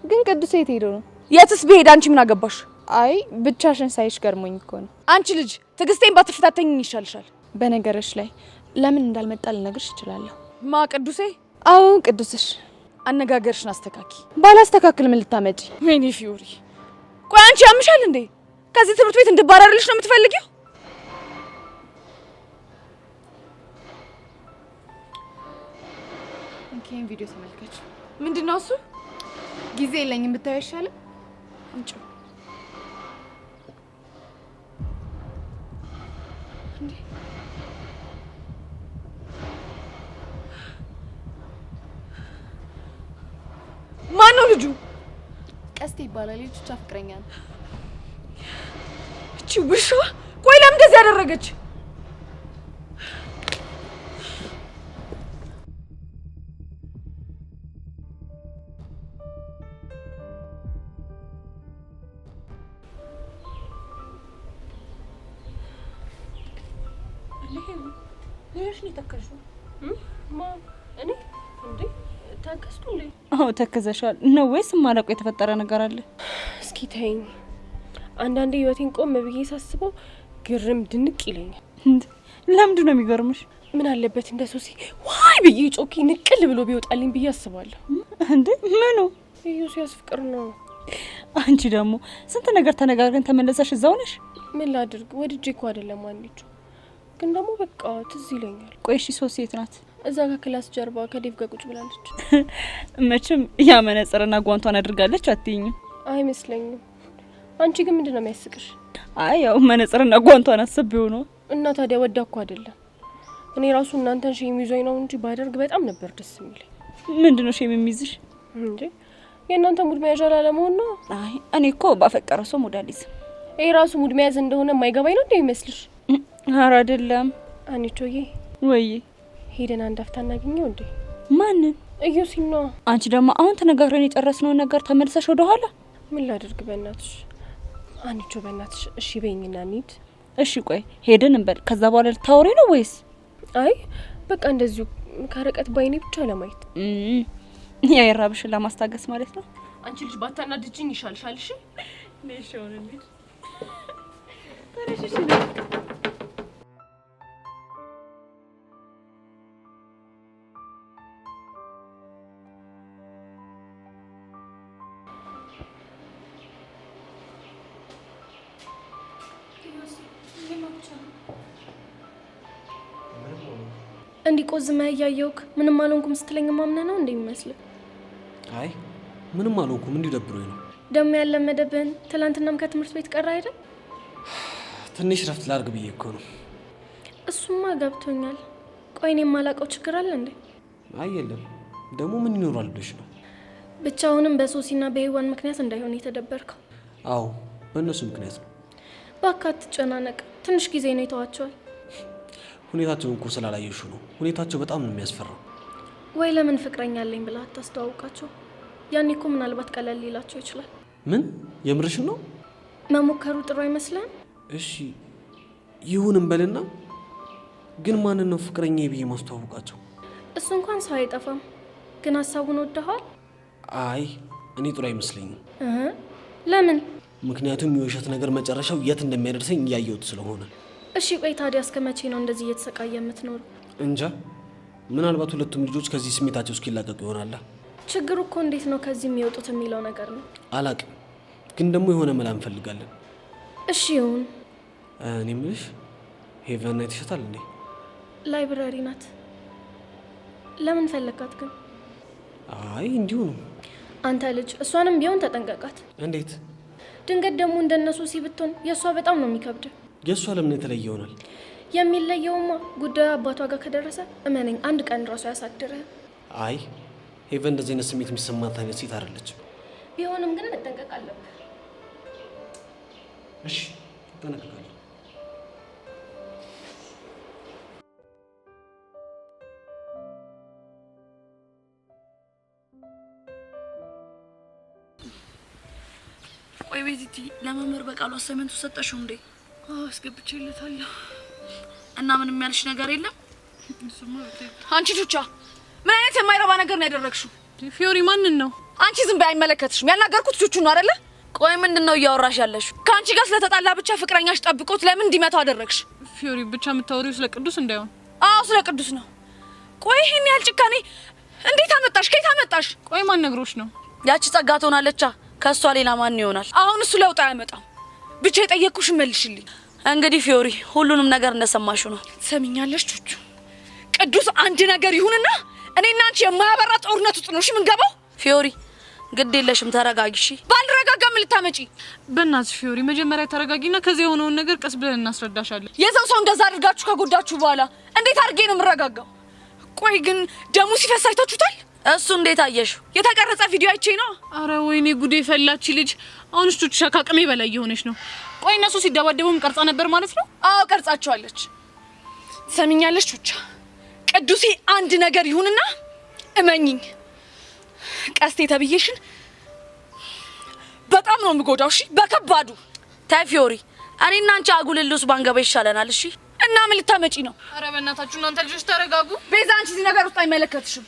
ግን ቅዱስ የት ሄዶ ነው? የትስ ብሄድ አንቺ ምን አገባሽ? አይ ብቻሽን ሳይሽ ገርሞኝ እኮ ነው። አንቺ ልጅ ትዕግስቴን ባትፈታተኝ ይሻልሻል። በነገርሽ ላይ ለምን እንዳልመጣ ልነግርሽ እችላለሁ። ማ ቅዱሴ? አዎ ቅዱስሽ። አነጋገርሽን አስተካኪ። ባላስተካክል ምን ልታመጪ? ወይኔ ፊዮሪ፣ ቆይ አንቺ ያምሻል እንዴ? ከዚህ ትምህርት ቤት እንድባረርልሽ ነው የምትፈልጊው? እንኪን ቪዲዮ ተመልከች። ምንድነው እሱ? ጊዜ የለኝም ብታዩ ይሻላል። አንቺ ማን ነው ልጁ? ቀስቴ ይባላል። ልጅቷ ፍቅረኛ ነው። እቺ ውሻ! ቆይ ለምን እንደዚህ ያደረገች? አዎ ተከዘሻል ነው ወይስ ማለቁ የተፈጠረ ነገር አለ? እስኪ ተይኝ። አንዳንዴ ህይወቴን ቆም ብዬ ሳስበው ግርም ድንቅ ይለኛል። ለምንድን ነው የሚገርምሽ? ምን አለበት እንደ ሶሲ ዋይ ብዬ ጮኪ ንቅል ብሎ ቢወጣልኝ ብዬ አስባለሁ። እንዴ ምኑ? ዮሲያስ ፍቅር ነው። አንቺ ደግሞ ስንት ነገር ተነጋግረን ተመለሰሽ እዛው ነሽ። ምን ላድርግ? ወድጄ እኮ አይደለም አንቺ ግን ደግሞ በቃ ትዝ ይለኛል። ቆይ እሺ ሶሲ የት ናት? እዛ ከክላስ ጀርባ ከዴቭ ጋር ቁጭ ብላለች። መቼም ያ መነጽርና ጓንቷን አድርጋለች አትይኝም? አይመስለኝም። አንቺ ግን ምንድነው የሚያስቅሽ? አይ ያው መነጽርና ጓንቷን አስቤው ነው። እና ታዲያ ወዳ እኮ አይደለም። እኔ ራሱ እናንተን ሼም ይዞኝ ነው እንጂ ባደርግ በጣም ነበር ደስ የሚለኝ። ምንድነው ሼም የሚይዝሽ? እንዴ የእናንተ ሙድ መያዣ ላለመሆን ነው። አይ እኔ እኮ ባፈቀረ ሰው ሙድ አልይዝም። ይሄ ራሱ ሙድ መያዝ እንደሆነ የማይገባኝ ነው እንዴ ይመስልሽ? ኧረ አይደለም። አንቺዬ ወይ ሄደን አንድ አፍታ እናገኘው እንዴ? ማንን? እዩሲና። አንቺ ደግሞ አሁን ተነጋግረን የጨረስነውን ነገር ተመልሰሽ ወደ ኋላ። ምን ላድርግ በእናትሽ? አንቺ በእናትሽ እሺ በይኝና እንሂድ። እሺ ቆይ ሄደን እንበል። ከዛ በኋላ ልታወሪ ነው ወይስ? አይ በቃ እንደዚሁ ከርቀት ባይኔ ብቻ ለማየት። ያ የራብሽን ለማስታገስ ማለት ነው። አንቺ ልጅ ባታናድጂኝ ይሻልሻል። እሺ ነሽ ሆነ እንዴ? ተረሽሽ እንዲቆዝመ ያያየውክ ምንም አልሆንኩም ስትለኝ ማምነ ነው እንደሚመስል? አይ ምንም አልሆንኩም፣ እንዲሁ ደብሮኝ ነው። ደሞ ያለመደብን ትላንትናም ከትምህርት ቤት ቀረ አይደል? ትንሽ ረፍት ላርግ ብዬ እኮ ነው። እሱማ ገብቶኛል። ቆይ እኔ የማላውቀው ችግር አለ እንዴ? አይ የለም። ደግሞ ምን ይኖራል ብለሽ ነው? ብቻ አሁንም በሶሲና በህዋን ምክንያት እንዳይሆን የተደበርከው? አዎ በእነሱ ምክንያት ነው። እባክህ አትጨናነቅ፣ ትንሽ ጊዜ ነው ይተዋቸዋል። ሁኔታቸውን እኮ ስላላየሹ ነው። ሁኔታቸው በጣም ነው የሚያስፈራው። ወይ ለምን ፍቅረኛ አለኝ ብላ አታስተዋውቃቸው? ያኔ እኮ ምናልባት ቀለል ሊላቸው ይችላል። ምን የምርሽን ነው? መሞከሩ ጥሩ አይመስልም? እሺ ይሁን እንበልና፣ ግን ማንን ነው ፍቅረኛ ብዬ ማስተዋወቃቸው? እሱ እንኳን ሰው አይጠፋም። ግን ሀሳቡን ወደኋል? አይ እኔ ጥሩ አይመስለኝም። ለምን? ምክንያቱም የውሸት ነገር መጨረሻው የት እንደሚያደርሰኝ እያየሁት ስለሆነ። እሺ ቆይ ታዲያ እስከ መቼ ነው እንደዚህ እየተሰቃየ የምትኖሩ? እንጃ፣ ምናልባት ሁለቱም ልጆች ከዚህ ስሜታቸው እስኪላቀቁ ይሆናል። ችግሩ እኮ እንዴት ነው ከዚህ የሚወጡት የሚለው ነገር ነው። አላቅም፣ ግን ደግሞ የሆነ መላ እንፈልጋለን። እሺ ይሁን። እኔ የምልሽ ሄቨን አይተሻታል እንዴ? ላይብራሪ ናት። ለምን ፈለካት ግን? አይ እንዲሁ ነው። አንተ ልጅ እሷንም ቢሆን ተጠንቀቃት። እንዴት? ድንገት ደግሞ እንደነሱ ሲብቶን የእሷ በጣም ነው የሚከብድ። የእሷ ለምን የተለየ ይሆናል? የሚለየውማ ጉዳዩ አባቷ ጋር ከደረሰ እመነኝ አንድ ቀን ራሱ ያሳድረ። አይ ሄቨን እንደዚህ አይነት ስሜት የሚሰማት አይነት ሴት አይደለችም። ቢሆንም ግን መጠንቀቅ አለብህ። እሺ እጠነቀቃለሁ። ቆይ ቤቲቲ ለመምህር በቃሉ አሳይመንቱ ሰጠሽው እንዴ? አስገብቼለታለሁ። እና ምንም ያልሽ ነገር የለም? አንቺ ቹቻ ምን አይነት የማይረባ ነገር ነው ያደረግሽው? ፊዮሪ ማንን ነው? አንቺ ዝም በይ፣ አይመለከትሽም። ያናገርኩት ቹቹ ነው አይደለ? ቆይ ምንድነው እያወራሽ ያለሽው? ከአንቺ ጋር ስለተጣላ ብቻ ፍቅረኛሽ ጠብቆት ለምን እንዲመታው አደረግሽ? ፊዮሪ ብቻ የምታወሪው ስለ ቅዱስ እንዳይሆን። አዎ ስለ ቅዱስ ነው። ቆይ ይሄን ያህል ጭካኔ እንዴት አመጣሽ? ከየት አመጣሽ? ቆይ ማን ነግሮሽ ነው? ያቺ ጸጋ ትሆናለቻ። ከሷ ሌላ ማን ይሆናል? አሁን እሱ ለውጥ አያመጣም። ብቻ የጠየቅኩሽ መልሽልኝ። እንግዲህ ፊዮሪ ሁሉንም ነገር እንደሰማሽው ነው። ሰሚኛለሽ ቹቹ? ቅዱስ አንድ ነገር ይሁንና እኔና አንቺ የማያበራ ጦርነት ውስጥ ነው እሺ የምንገባው። ፊዮሪ ግድ የለሽም ተረጋጊ። እሺ ባልረጋጋ ምን ልታመጪ? በእናትሽ ፊዮሪ መጀመሪያ ተረጋጊና ከዚህ የሆነውን ነገር ቀስ ብለን እናስረዳሻለን። የዛው ሰው እንደዛ አድርጋችሁ ከጎዳችሁ በኋላ እንዴት አድርጌ ነው የምረጋጋው? ቆይ ግን ደሙ ሲፈስ አይታችሁታል? እሱ እንዴት አየሽው? የተቀረጸ ቪዲዮ አይቼ ነው። አረ ወይኔ ጉዴ ፈላች ልጅ። አሁን ቹቻ ከአቅሜ በላይ የሆነች ነው። ቆይ እነሱ ሲደባደቡም ቀርጻ ነበር ማለት ነው? አዎ ቀርጻቸዋለች። ሰሚኛለሽ ቹቻ? ቅዱሴ አንድ ነገር ይሁንና እመኝኝ ቀስቴ ተብዬሽን በጣም ነው የምጎዳው። እሺ በከባዱ ታይ ፊዮሪ፣ እኔና አንቺ አጉልልስ ባንገባ ይሻለናል። እሺ እና ምን ልታመጪ ነው? አረ በእናታችሁ እናንተ ልጆች ተረጋጉ። ቤዛ አንቺ እዚህ ነገር ውስጥ አይመለከትሽም።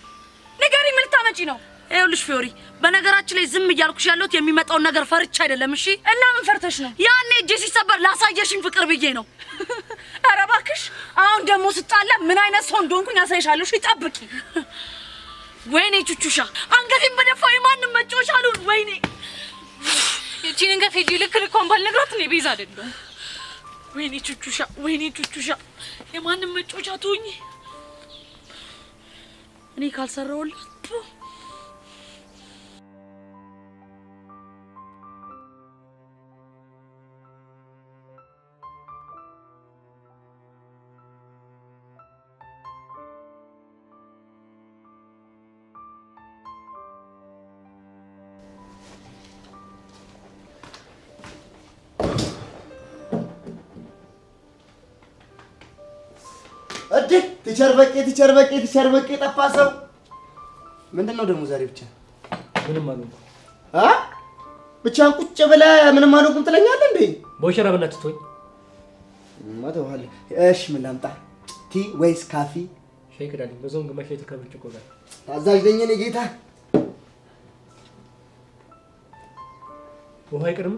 ንገሪ ምን ልታመጪ ነው? ይኸውልሽ ፊዮሪ፣ በነገራችን ላይ ዝም እያልኩሽ ያለሁት የሚመጣውን ነገር ፈርቻ አይደለም። እሺ እና ምን ፈርተሽ ነው? ያኔ እጄ ሲሰበር ላሳየሽኝ ፍቅር ብዬ ነው። አረ እባክሽ አሁን ደግሞ ስጣላ ምን አይነት ሰው እንደሆንኩኝ ያሳይሻለሁ። እሺ ጠብቂ። ወይኔ ቹቹሻ፣ አንገቴን በደፋው የማንም መጫወቻ አሉን። ወይኔ እቺን እንገፌጂ ልክ ልኳን ባልነግራት ነው ቤዛ አይደለም። ወይኔ ቹቹሻ፣ ወይኔ ቹቹሻ፣ የማንም መጫወቻ ትሆኚ እኔ ካልሰራሁላት። እዴ ቲቸር በቄ ጠፋ ሰው። ምንድነው ደግሞ ዛሬ ብቻ? ምንም አልሆንኩም። ብቻን ቁጭ ብለህ ምንም አልሆንኩም ትለኛለህ እንዴ? ቦሸራ በእናትህ ተወኝ። ማተዋል። እሺ ምን ላምጣ? ቲ ወይስ ካፊ? ሼክ ዳልኝ በዞን ግማሽ ላይ ተከብርጭ ቆጋ ታዛዥ ነኝ እኔ ጌታ። ውሃ አይቀርም?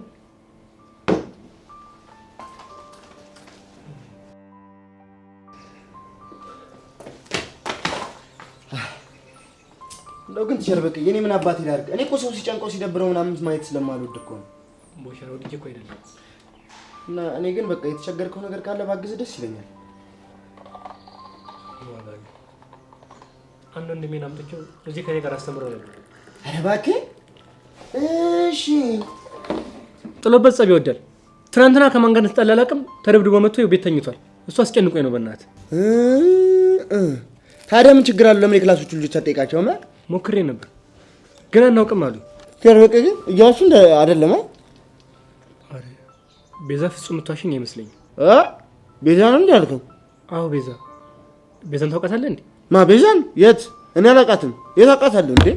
እንደው ግን ቲቸር በቄ የኔ ምን አባቴ ላድርግ? እኔ እኮ ሰው ሲጨንቀው ሲደብረው ምናምን ማየት ስለማልወድ እኮ ነው። ቦሸራ ወድጄ እኮ አይደለም። እና እኔ ግን በቃ የተቸገርከው ነገር ካለ ባግዝ ደስ ይለኛል። አንድ ወንድሜን አምጥቼው እዚህ ከኔ ጋር አስተምረው ነበር። ኧረ እባክህ እሺ። ጥሎበት ጸብ ይወዳል። ትናንትና ከማን ጋር እንደተጣላ አላውቅም። ተደብድቦ መጥቶ ቤት ተኝቷል። እሱ አስጨንቆኝ ነው በእናትህ። ታዲያ ምን ችግር አለው? ለምን የክላሶቹ ልጆች አትጠይቃቸውም? ሞክሬ ነበር ግን አናውቅም አሉ። ከርበቀ ግን እያሱ አይደለም። አረ ቤዛ ፍጹም ምትዋሽኝ አይመስለኝም። ቤዛ ነው እንዴ ያልከው? አዎ ቤዛ። ቤዛን ታውቃታለህ እንዴ? ማ ቤዛን? የት? እኔ አላውቃትም። የት አውቃታለሁ እንዴ?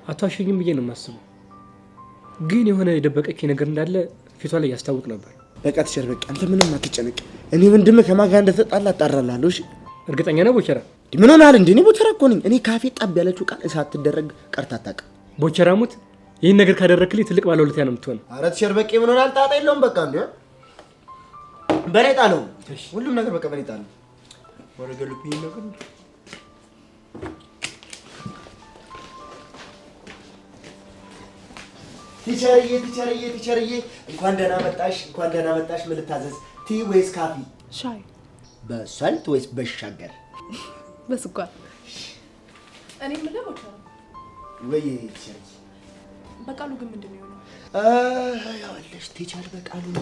አትዋሽኝም ብዬ ነው የማስበው። ግን የሆነ የደበቀች ነገር እንዳለ ፊቷ ላይ ያስታውቅ ነበር። በቃ ተሸርበቅ፣ አንተ ምንም አትጨነቅ። እኔ ወንድምህ ከማን ጋር እንደተጣላ አጣራላለሁ። እሺ እርግጠኛ ነህ ቦቸራ? ምን ሆነሃል እንዴ? እኔ ቦቸራ እኮ ነኝ። እኔ ካፌ ጣብ ያለችው ቃል እሳት ትደረግ ቀርታ አታውቅም። ቦቸራ ሙት። ይህን ነገር ካደረክልኝ ትልቅ ባለውለታ ነው የምትሆነው። ኧረ ተሸርበቅ፣ ምን ሆነሃል? ጣጣ የለውም። በቃ እንዴ በኔ ጣለው። ሁሉም ነገር በቃ በኔ ጣለው። ወረገልኩኝ ነገር ቲቸርዬ እንኳን ደህና መጣሽ። ምን ልታዘዝ? ቲ ወይስ ካፊ? ሻይ። በሰልት ወይስ በሻገር? በስኳር። እኔ ምን ነው ወይ ቲቸር በቃሉ ግን ምንድነው የሆነው? ያለሽ ቲቸር በቃሉማ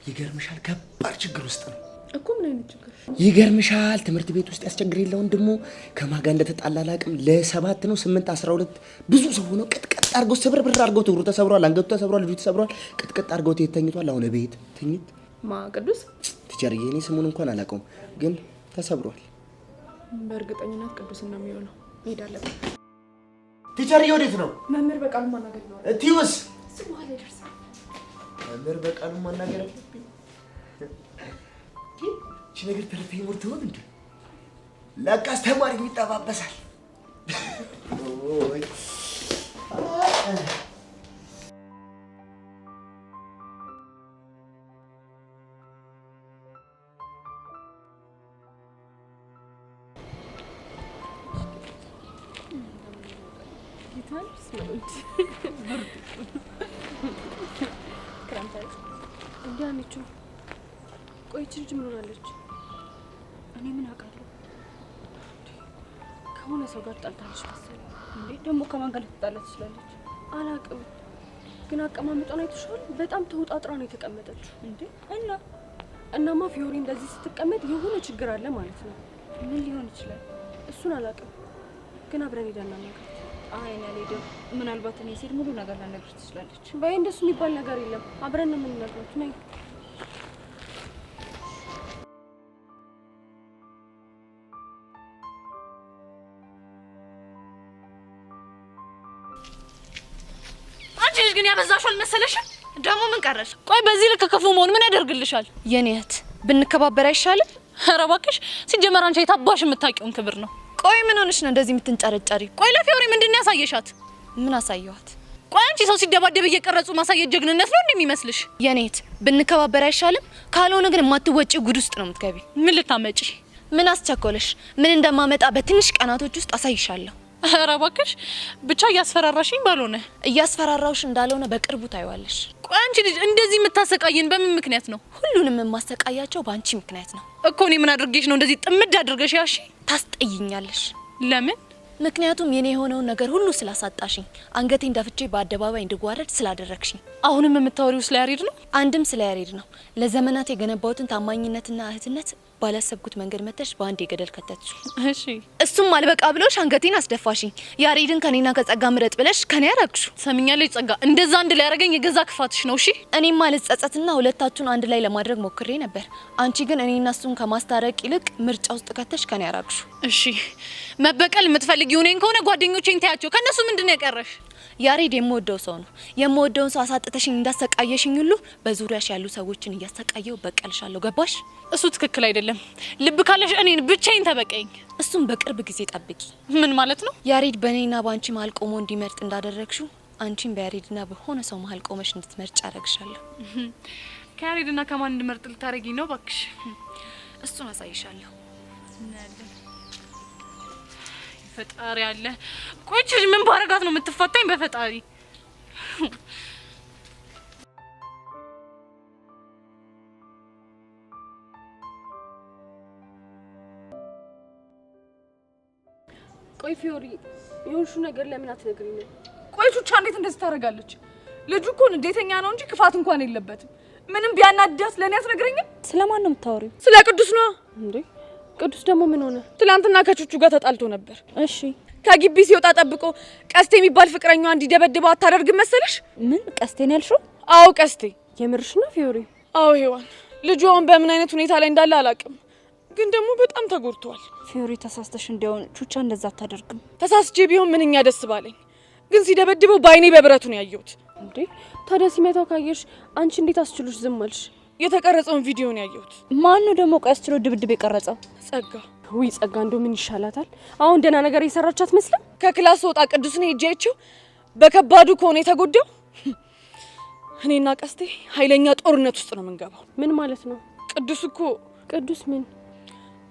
ይገርምሻል፣ ከባድ ችግር ውስጥ ነው እኮ። ምን አይነት ችግር? ይገርምሻል፣ ትምህርት ቤት ውስጥ ያስቸግር የለ ወንድሙ ከማን ጋር እንደተጣላ አላውቅም። ለ7 ነው 8 12 ብዙ ሰው ሆኖ ቅጥቅጥ አድርገው ስብርብር አድርገው እግሩ ተሰብሯል፣ አንገቱ ተሰብሯል፣ ልጁ ተሰብሯል። ቅጥቅጥ አድርገው ተኝቷል። አሁን ቤት ትኝት ማ ቅዱስ ቲቸርዬ፣ እኔ ስሙን እንኳን አላውቀውም ግን ተሰብሯል። በእርግጠኝነት ቅዱስ ነው የሚሆነው። ሄድ አለበት። ቲቸርዬ ወዴት ነው? መምህር በቃሉ ማናገር ነው። ቲውስ እሱ በኋላ ይደርሳል። መምህር በቃሉ ማናገር አለብኝ። እቺ ነገር ተረፈ ይሞት ይሆን እንዴ? ለካስ ተማሪ ይጣባበሳል። ኦይ እንዲያነችው ቆይች ልጅ ምን ሆናለች? እኔ ምን አውቃለሁ? ከሆነ ሰው ጋር ጣልታለች መሰለኝ። እንዴ ደግሞ ከማን ጋር ልትጣላ ትችላለች? አላውቅም፣ ግን አቀማመጧን አይተሽዋል? በጣም ተወጣጥራ ነው የተቀመጠችው። እንዴ እናማ ፊዮሪ እንደዚህ ስትቀመጥ የሆነ ችግር አለ ማለት ነው። ምን ሊሆን ይችላል? እሱን አላውቅም፣ ግን አብረን ሄደን እናናግራት። አይ እኔ አልሄድም። ምናልባት እኔ ሲል ሙሉ ነገር ላነግርሽ ትችላለች። በይ እንደሱ የሚባል ነገር የለም። አብረን ነው የምንነግራት። ነይ አንቺ ልጅ ግን ያበዛሽው አልመሰለሽም? ደግሞ ምን ቀረሽ? ቆይ በዚህ ልክ ክፉ መሆን ምን ያደርግልሻል? የኔ እህት ብንከባበር አይሻልም? ኧረ እባክሽ፣ ሲጀመር አንቺ የታባሽ የምታውቂውን ክብር ነው። ቆይ ምን ሆነሽ ነው እንደዚህ የምትንጨረጨሪ? ቆይ ለፊዮሪ ምንድን ነው ያሳየሻት? ምን አሳየኋት? ቆይ አንቺ ሰው ሲደባደብ እየቀረጹ ማሳየት ጀግንነት ነው እንደሚመስልሽ? የኔ እህት ብንከባበር አይሻልም? ካልሆነ ግን የማትወጪው ጉድ ውስጥ ነው የምትገቢ። ምን ልታመጪ? ምን አስቸኮለሽ? ምን እንደማመጣ በትንሽ ቀናቶች ውስጥ አሳይሻለሁ። ኧረ እባክሽ ብቻ እያስፈራራሽኝ ባልሆነ። እያስፈራራውሽ እንዳልሆነ በቅርቡ ታይዋለሽ። ቆይ አንቺ ልጅ እንደዚህ የምታሰቃየን በምን ምክንያት ነው? ሁሉንም የማሰቃያቸው በአንቺ ምክንያት ነው እኮ። እኔ ምን አድርጌሽ ነው እንደዚህ ጥምድ አድርገሽ ያሺ? ታስጠይኛለሽ። ለምን? ምክንያቱም የኔ የሆነውን ነገር ሁሉ ስላሳጣሽኝ፣ አንገቴን ደፍቼ በአደባባይ እንድጓረድ ስላደረግሽኝ። አሁንም የምታወሪው ስለ ያሬድ ነው? አንድም ስለ ያሬድ ነው። ለዘመናት የገነባሁትን ታማኝነትና እህትነት ባላሰብኩት መንገድ መተሽ በአንድ የገደል ከተትሽ። እሺ እሱም አልበቃ ብሎሽ አንገቴን አስደፋሽኝ። ያሬድን ከኔና ከጸጋ ምረጥ ብለሽ ከኔ ያረግሹ። ሰሚኛለሽ ጸጋ፣ እንደዛ አንድ ላይ ያረገኝ የገዛ ክፋትሽ ነው። እሺ እኔማ ልጸጸትና ሁለታችሁን አንድ ላይ ለማድረግ ሞክሬ ነበር። አንቺ ግን እኔና እሱን ከማስታረቅ ይልቅ ምርጫ ውስጥ ከተሽ ከኔ ያረግሹ። እሺ መበቀል የምትፈልጊው እኔን ከሆነ ጓደኞቼን ታያቸው። ከነሱ ምንድነው ያቀረሽ? ያሬድ የምወደው ሰው ነው። የምወደውን ሰው አሳጥተሽኝ እንዳሰቃየሽኝ ሁሉ በዙሪያሽ ያሉ ሰዎችን እያሰቃየው በቀልሻለሁ። ገባሽ? እሱ ትክክል አይደለም። ልብ ካለሽ እኔን ብቻዬን ተበቀኝ። እሱም በቅርብ ጊዜ ጠብቂ። ምን ማለት ነው? ያሬድ በእኔና በአንቺ መሀል ቆሞ እንዲመርጥ እንዳደረግሽው አንቺን በያሬድና በሆነ ሰው መሀል ቆመሽ እንድትመርጭ አደረግሻለሁ። ከያሬድና ከማን እንድመርጥ ልታረጊኝ ነው? እባክሽ እሱን አሳይሻለሁ። ፈጣሪ አለ። ቆይ ልጅ ምን ባረጋት ነው የምትፈታኝ? በፈጣሪ ቆይ ቆይ ፊዮሪ የሆንሹ ነገር ለምን አትነግሪኝም? ቆይ ቹቻ እንዴት እንደዚህ ታደርጋለች? ልጁ እኮ ንዴተኛ ነው እንጂ ክፋት እንኳን የለበትም። ምንም ቢያናድዳት ለኔ አትነግረኝም? ስለማን ነው የምታወሪው? ስለ ቅዱስ ነው እንዴ? ቅዱስ ደግሞ ምን ሆነ? ትላንትና ከቹቹ ጋር ተጣልቶ ነበር። እሺ ከግቢ ሲወጣ ጠብቆ ቀስቴ የሚባል ፍቅረኛዋ እንዲደበድበው አታደርግም መሰለሽ? ምን ቀስቴን ያልሽው? አዎ ቀስቴ። የምርሽ ነው ፊዮሪ? አዎ ሄዋን። ልጁ አሁን በምን አይነት ሁኔታ ላይ እንዳለ አላውቅም፣ ግን ደግሞ በጣም ተጎድቷል። ፊዮሪ ተሳስተሽ እንዲሆን ቹቻ እንደዛ አታደርግም። ተሳስቼ ቢሆን ምንኛ ደስ ባለኝ፣ ግን ሲደበድበው በአይኔ በብረቱ ነው ያየሁት። እንዴ ታዲያ ሲመታው ካየሽ አንቺ እንዴት አስችሎሽ ዝም አልሽ? የተቀረጸውን ቪዲዮ ነው ያየሁት። ማን ነው ደግሞ ቆይ አስችሎ ድብድብ የቀረጸው? ጸጋ። ውይ ጸጋ እንደው ምን ይሻላታል? አሁን ደህና ነገር እየሰራች አትመስልም? ከክላስ ወጣ ቅዱስን ሄጄ አይቼው በከባዱ ከሆነ የተጎዳው እኔና ቀስቴ ኃይለኛ ጦርነት ውስጥ ነው የምንገባው። ምን ማለት ነው? ቅዱስ እኮ ቅዱስ ምን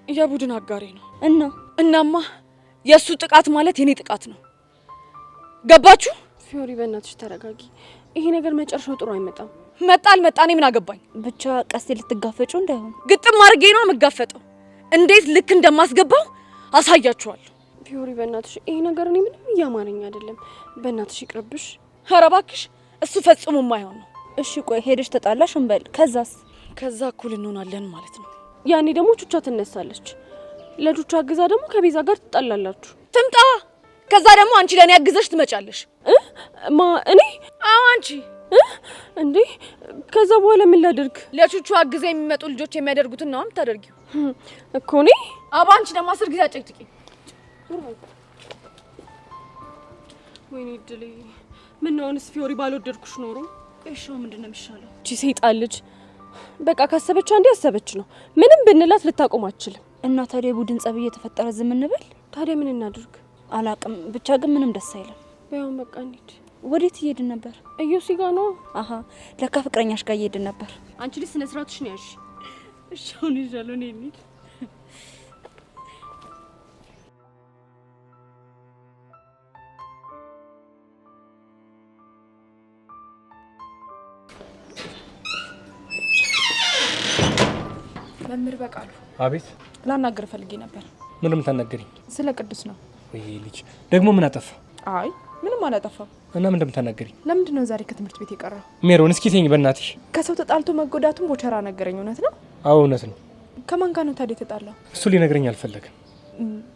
የቡድን አጋሬ ነው። እናማ የሱ ጥቃት ማለት የኔ ጥቃት ነው። ገባችሁ? ፊዮሪ በእናትሽ ተረጋጊ። ይሄ ነገር መጨረሻው ጥሩ አይመጣም። መጣ አልመጣ እኔ ምን አገባኝ? ብቻ ቀስቴ ልትጋፈጪው እንዳይሆን። ግጥም አድርጌ ነው የምጋፈጠው። እንዴት ልክ እንደማስገባው አሳያችኋለሁ። ፊዮሪ በእናትሽ ይሄ ነገር እኔ ምንም እያማረኝ አይደለም። በእናትሽ ይቅርብሽ። ኧረ እባክሽ እሱ ፈጽሞ የማይሆን ነው። እሺ ቆይ ሄደሽ ተጣላሽ እንበል፣ ከዛ እኩል እንሆናለን ማለት ነው። ያኔ ደግሞ ቹቻ ትነሳለች። ለቹቻ አግዛ ደግሞ ከቤዛ ጋር ትጣላላችሁ። ትምጣ። ከዛ ደግሞ አንቺ ለኔ አግዘሽ ትመጫለሽ። እኔ? አዎ አንቺ። እንዴ ከዛ በኋላ ምን ላድርግ? ለቹቹ አግዘ የሚመጡ ልጆች የሚያደርጉትን ነው የምታደርጊው እኮ እኔ። አባ አንቺ ደግሞ 10 ጊዜ አጨቅጭቂ። ወይኔ ድል። ምን ነው አንስ ፊዮሪ ባልወደድኩሽ ኖሮ። እሺ ምንድነው የሚሻለው? እቺ ሰይጣን ልጅ በቃ ካሰበች አንዴ ያሰበች ነው። ምንም ብንላት ልታቆም አትችልም። እና ታዲያ ቡድን ጸብ እየተፈጠረ ዝም እንበል? ታዲያ ምን እናድርግ? አላቅም ብቻ ግን ምንም ደስ አይልም። በያው በቃ እንሂድ። ወዴት እየሄድን ነበር? እዩሲ ጋር ነው። አሃ ለካ ፍቅረኛሽ ጋር እየሄድን ነበር። አንቺ ልጅ ስነ ስርዓትሽ ነው ያልሽ። እሺ አሁን ይዣለሁ እኔ እንሂድ። መምህር በቃሉ። አቤት። ላናገር ፈልጌ ነበር። ምንም የምታናገሪኝ? ስለ ቅዱስ ነው። ወይ ልጅ ደግሞ ምን አጠፋ? አይ ምንም አላጠፋም። እና ምን እንደምታናገሪኝ? ለምንድን ነው ዛሬ ከትምህርት ቤት የቀረው? ሜሮን እስኪ ተኝ በእናትሽ። ከሰው ተጣልቶ መጎዳቱን ቦቸራ ነገረኝ። እውነት ነው? አዎ እውነት ነው። ከማን ጋር ነው ታዲያ የተጣላው? እሱ ሊነግረኝ አልፈለገም።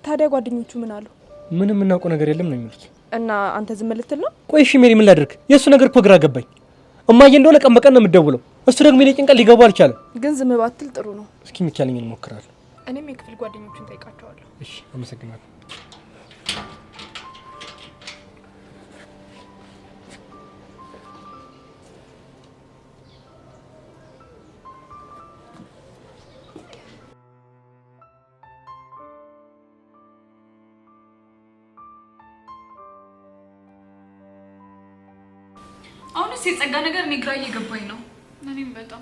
ታዲያ ጓደኞቹ ምን አሉ? ምንም የምናውቀው ነገር የለም ነው የሚሉት። እና አንተ ዝም ልትል ነው? ቆይ እሺ ሜሪ ምን ላድርግ? የእሱ ነገር እኮ ግራ ገባኝ። እማዬ እንደሆነ ቀን በቀን ነው የምትደውለው። እሱ ደግሞ የኔ ጭንቀት ሊገባው አልቻለም። ግን ዝም ባትል ጥሩ ነው። እስኪ የሚቻለኝን እሞክራለሁ። እኔም የክፍል ጓደኞቹን ጠይቃቸዋለሁ። እሺ አመሰግናለሁ። አሁንስ የጸጋ ነገር እኔ ግራ እየገባኝ ነው። እኔም በጣም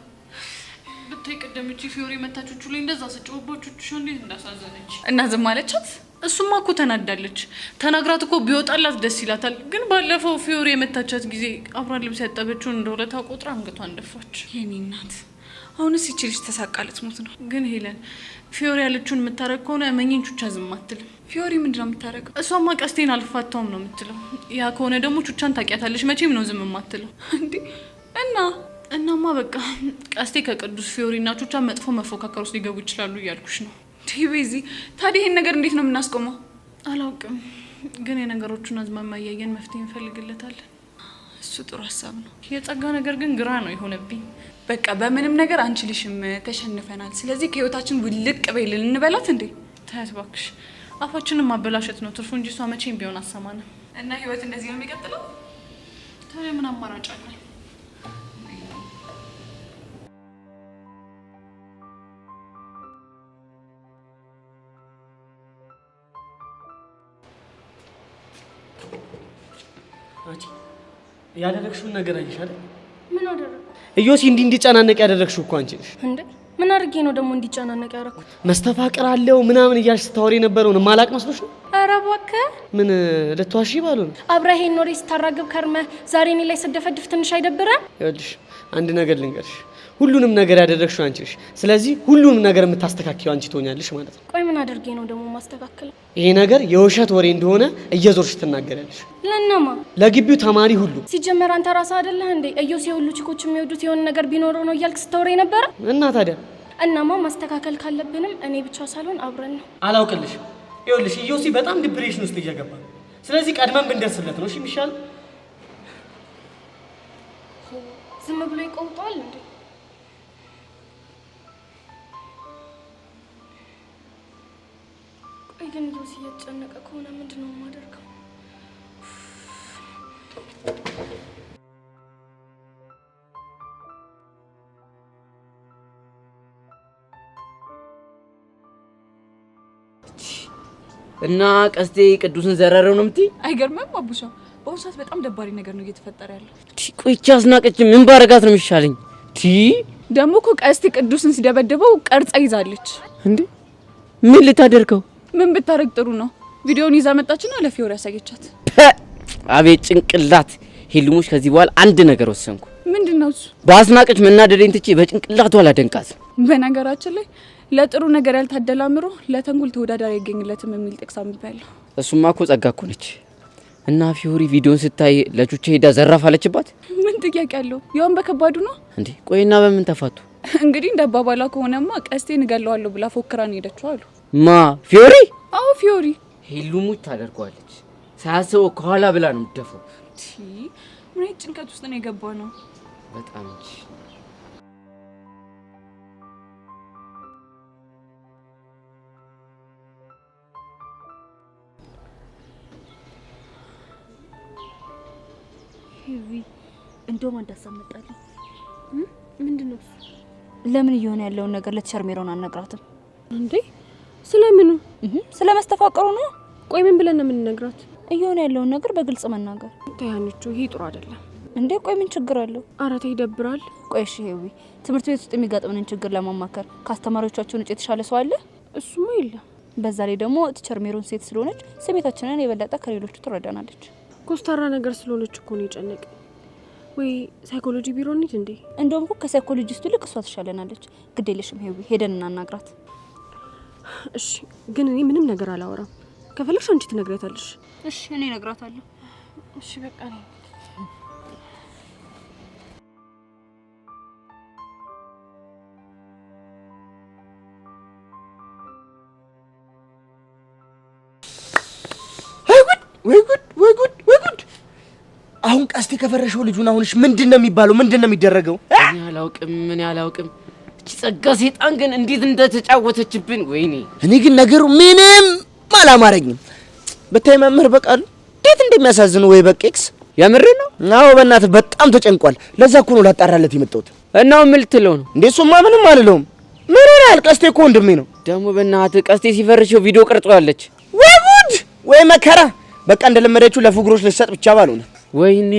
ብታይ ቀደምቺ ፊዮሪ መታቾቹ ላይ እንደዛ ስጨውባቾቹ እንዴት እንዳሳዘነች እና ዝም አለቻት። እሱማ እኮ ተናዳለች። ተናግራት እኮ ቢወጣላት ደስ ይላታል። ግን ባለፈው ፊዮሪ የመታቻት ጊዜ አብራን ልብስ ያጠበችውን እንደውለታ ቆጥራ አንገቷን ደፋች። የኔ እናት አሁንስ ይቺ ልጅ ተሳቃ ልትሞት ነው። ግን ሄለን ፊዮሪ ያለችውን የምታረግ ከሆነ እመኚኝ ቹቻ ዝም አትልም። ፊዮሪ ምንድነው የምታረገው? እሷማ ቀስቴን አልፋታውም ነው የምትለው። ያ ከሆነ ደግሞ ቹቻን ታውቂያታለሽ። መቼም ነው ዝም የማትለው እንዴ። እናማ በቃ ቀስቴ ከቅዱስ ፊዮሪና ቹቻ መጥፎ መፎካከር ውስጥ ሊገቡ ይችላሉ እያልኩሽ ነው። ቲቪዚ ታዲያ ይሄን ነገር እንዴት ነው የምናስቆመው? አላውቅም፣ ግን የነገሮቹን አዝማማ እያየን መፍትሄ እንፈልግለታለን። እሱ ጥሩ ሀሳብ ነው። የጸጋ ነገር ግን ግራ ነው የሆነብኝ። በቃ በምንም ነገር አንችልሽም፣ ተሸንፈናል። ስለዚህ ከህይወታችን ውልቅ በይልን እንበላት እንዴ? ታያት ባክሽ፣ አፋችንን ማበላሸት ነው ትርፉ እንጂ እሷ መቼም ቢሆን አሰማንም። እና ህይወት እንደዚህ ነው የሚቀጥለው። ታዲያ ምን አማራጭ አለ? ያደረግሽውን ነገር አይሽ አይደል? ምን አደረኩ? እዮሲ እንዲጨናነቅ ያደረግሽው እኮ አንቺ ነሽ እንዴ? ምን አድርጌ ነው ደግሞ እንዲጨናነቅ ያደረኩት? መስተፋቅር አለው ምናምን እያልሽ ስታወሪ የነበረውን ማላቅ መስሎሽ ነው? ኧረ እባክህ ምን ልትዋሺ ባሉ ነው? አብረሄን ኖሬ ስታራግብ ከርመህ ዛሬ እኔ ላይ ስደፈድፍ ትንሽ አይደብረም? ይኸውልሽ አንድ ነገር ልንገርሽ፣ ሁሉንም ነገር ያደረግሽው አንቺ ነሽ። ስለዚህ ሁሉንም ነገር የምታስተካክለው አንቺ ትሆኛለሽ ማለት ነው። ቆይ ምን አድርጌ ነው ደግሞ ማስተካከለው? ይሄ ነገር የውሸት ወሬ እንደሆነ እየዞርሽ ትናገራለሽ። ለነማ? ለግቢው ተማሪ ሁሉ። ሲጀመር አንተ ራስህ አይደለህ እንዴ እዮስ የሁሉ ቺኮች የሚወዱት የሆነ ነገር ቢኖረው ነው እያልክ ስታወራ ነበር? እና ታዲያ እናማ ማስተካከል ካለብንም እኔ ብቻ ሳልሆን አብረን ነው። አላውቅልሽም። ይኸውልሽ እዮሲ በጣም ዲፕሬሽን ውስጥ እየገባ ነው። ስለዚህ ቀድመን ብንደርስለት ነው እሺ የሚሻለው። ዝም ብሎ ይቆምጣል እንዴ? ቆይ ግን እዮሲ እየተጨነቀ ከሆነ ምንድነው የማደርገው? እና ቀስቴ ቅዱስን ዘረረው ነው የምትይ? አይገርምም አቡሻ? በአሁኑ ሰዓት በጣም ደባሪ ነገር ነው እየተፈጠረ ያለው። ቆይቻ አስናቀች ምን ባረጋት ነው የሚሻለኝ? ደግሞ እኮ ቀስቴ ቅዱስን ሲደበድበው ቀርጻ ይዛለች እንዴ? ምን ልታደርገው? ምን ብታረግ ጥሩ ነው? ቪዲዮውን ይዛ መጣችና ለፊዮሪ ያሳየቻት። አቤት ጭንቅላት! ሄልሙሽ ከዚህ በኋላ አንድ ነገር ወሰንኩ። ምንድነው እሱ? በአስናቀች መናደደኝ ትቼ በጭንቅላቷ አላደንቃት። በነገራችን ላይ ለጥሩ ነገር ያልታደለ አእምሮ ለተንኩል ተወዳዳሪ አይገኝለትም የሚል ጥቅስ አንብቤያለሁ። እሱማ እኮ ጸጋ እኮ ነች። እና ፊዮሪ ቪዲዮን ስታይ ለቹቻ ሄዳ ዘራፍ አለችባት። ምን ጥያቄ አለው? ያውን በከባዱ ነው እንዴ? ቆይና በምን ተፋቱ? እንግዲህ እንዳባባላ ከሆነማ ቀስቴን እገለዋለሁ ብላ ፎክራን ሄደችው አሉ። ማ ፊዮሪ? አዎ ፊዮሪ። ሄሉሙች ታደርጓለች። ሳያስበው ከኋላ ብላ ነው የምትደፋው። ምን አይነት ጭንቀት ውስጥ ነው የገባ ነው? በጣም እንጂ እንደውም እንዳሰመጣለኝ ምንድነው? ለምን እየሆነ ያለውን ነገር ለተሸርሜሮን አነግራትም እንዴ? ስለምኑ? ስለመስተፋቀሩ ነው። ቆይ ምን ብለን ነው የምንነግራት? እየሆነ ያለውን ነገር በግልጽ መናገር። ታያንቹ ይሄ ጥሩ አይደለም እንዴ? ቆይ ምን ችግር አለው? ኧረ ተይ ይደብራል። ቆይ እሺ ሄዊ፣ ትምህርት ቤት ውስጥ የሚጋጥመንን ችግር ለማማከር ከአስተማሪዎቻችን ውጭ የተሻለ ሰው አለ? እሱማ የለም። በዛ ላይ ደግሞ ተሸርሜሮን ሴት ስለሆነች ስሜታችንን የበለጠ ከሌሎቹ ትረዳናለች። ኮስታራ ነገር ስለሆነች እኮ ነው የጨነቀ። ወይ ሳይኮሎጂ ቢሮ እንሂድ እንዴ? እንደውም እኮ ከሳይኮሎጂስቱ ልክ እሷ ትሻለናለች። ግድ የለሽም ሄዊ፣ ሄደን እናናግራት። እሺ፣ ግን እኔ ምንም ነገር አላወራም። ከፈለግሽ አንቺ ትነግሪያታለሽ። እሺ፣ እኔ እነግራታለሁ። እሺ፣ በቃ ነው። ወይ ጉድ! አሁን ቀስቴ ከፈረሸው ልጁን አሁንሽ ምንድነው የሚባለው? ምንድነው የሚደረገው? እኔ አላውቅም። እቺ ጸጋ ሴጣን ግን እንዴት እንደተጫወተችብን! ወይኔ! እኔ ግን ነገሩ ምንም አላማረኝም። በታይ መምህር በቃሉ እንዴት እንደሚያሳዝኑ ወይ በቄክስ ያምር ነው። አዎ በእናትህ በጣም ተጨንቋል። ለዛ እኮ ነው ላጣራለት የመጣሁት። እናው ምን ልትለው ነው? እንዴ እሱማ ምንም አልለውም። ምን ሆነሃል? ቀስቴ እኮ ወንድሜ ነው። ደግሞ በእናትህ ቀስቴ ሲፈርሸው ቪዲዮ ቀርጿለች። ወይ ጉድ! ወይ መከራ! በቃ እንደለመደችው ለፍግሮች ልትሰጥ ብቻ ባልሆነ። ወይኔ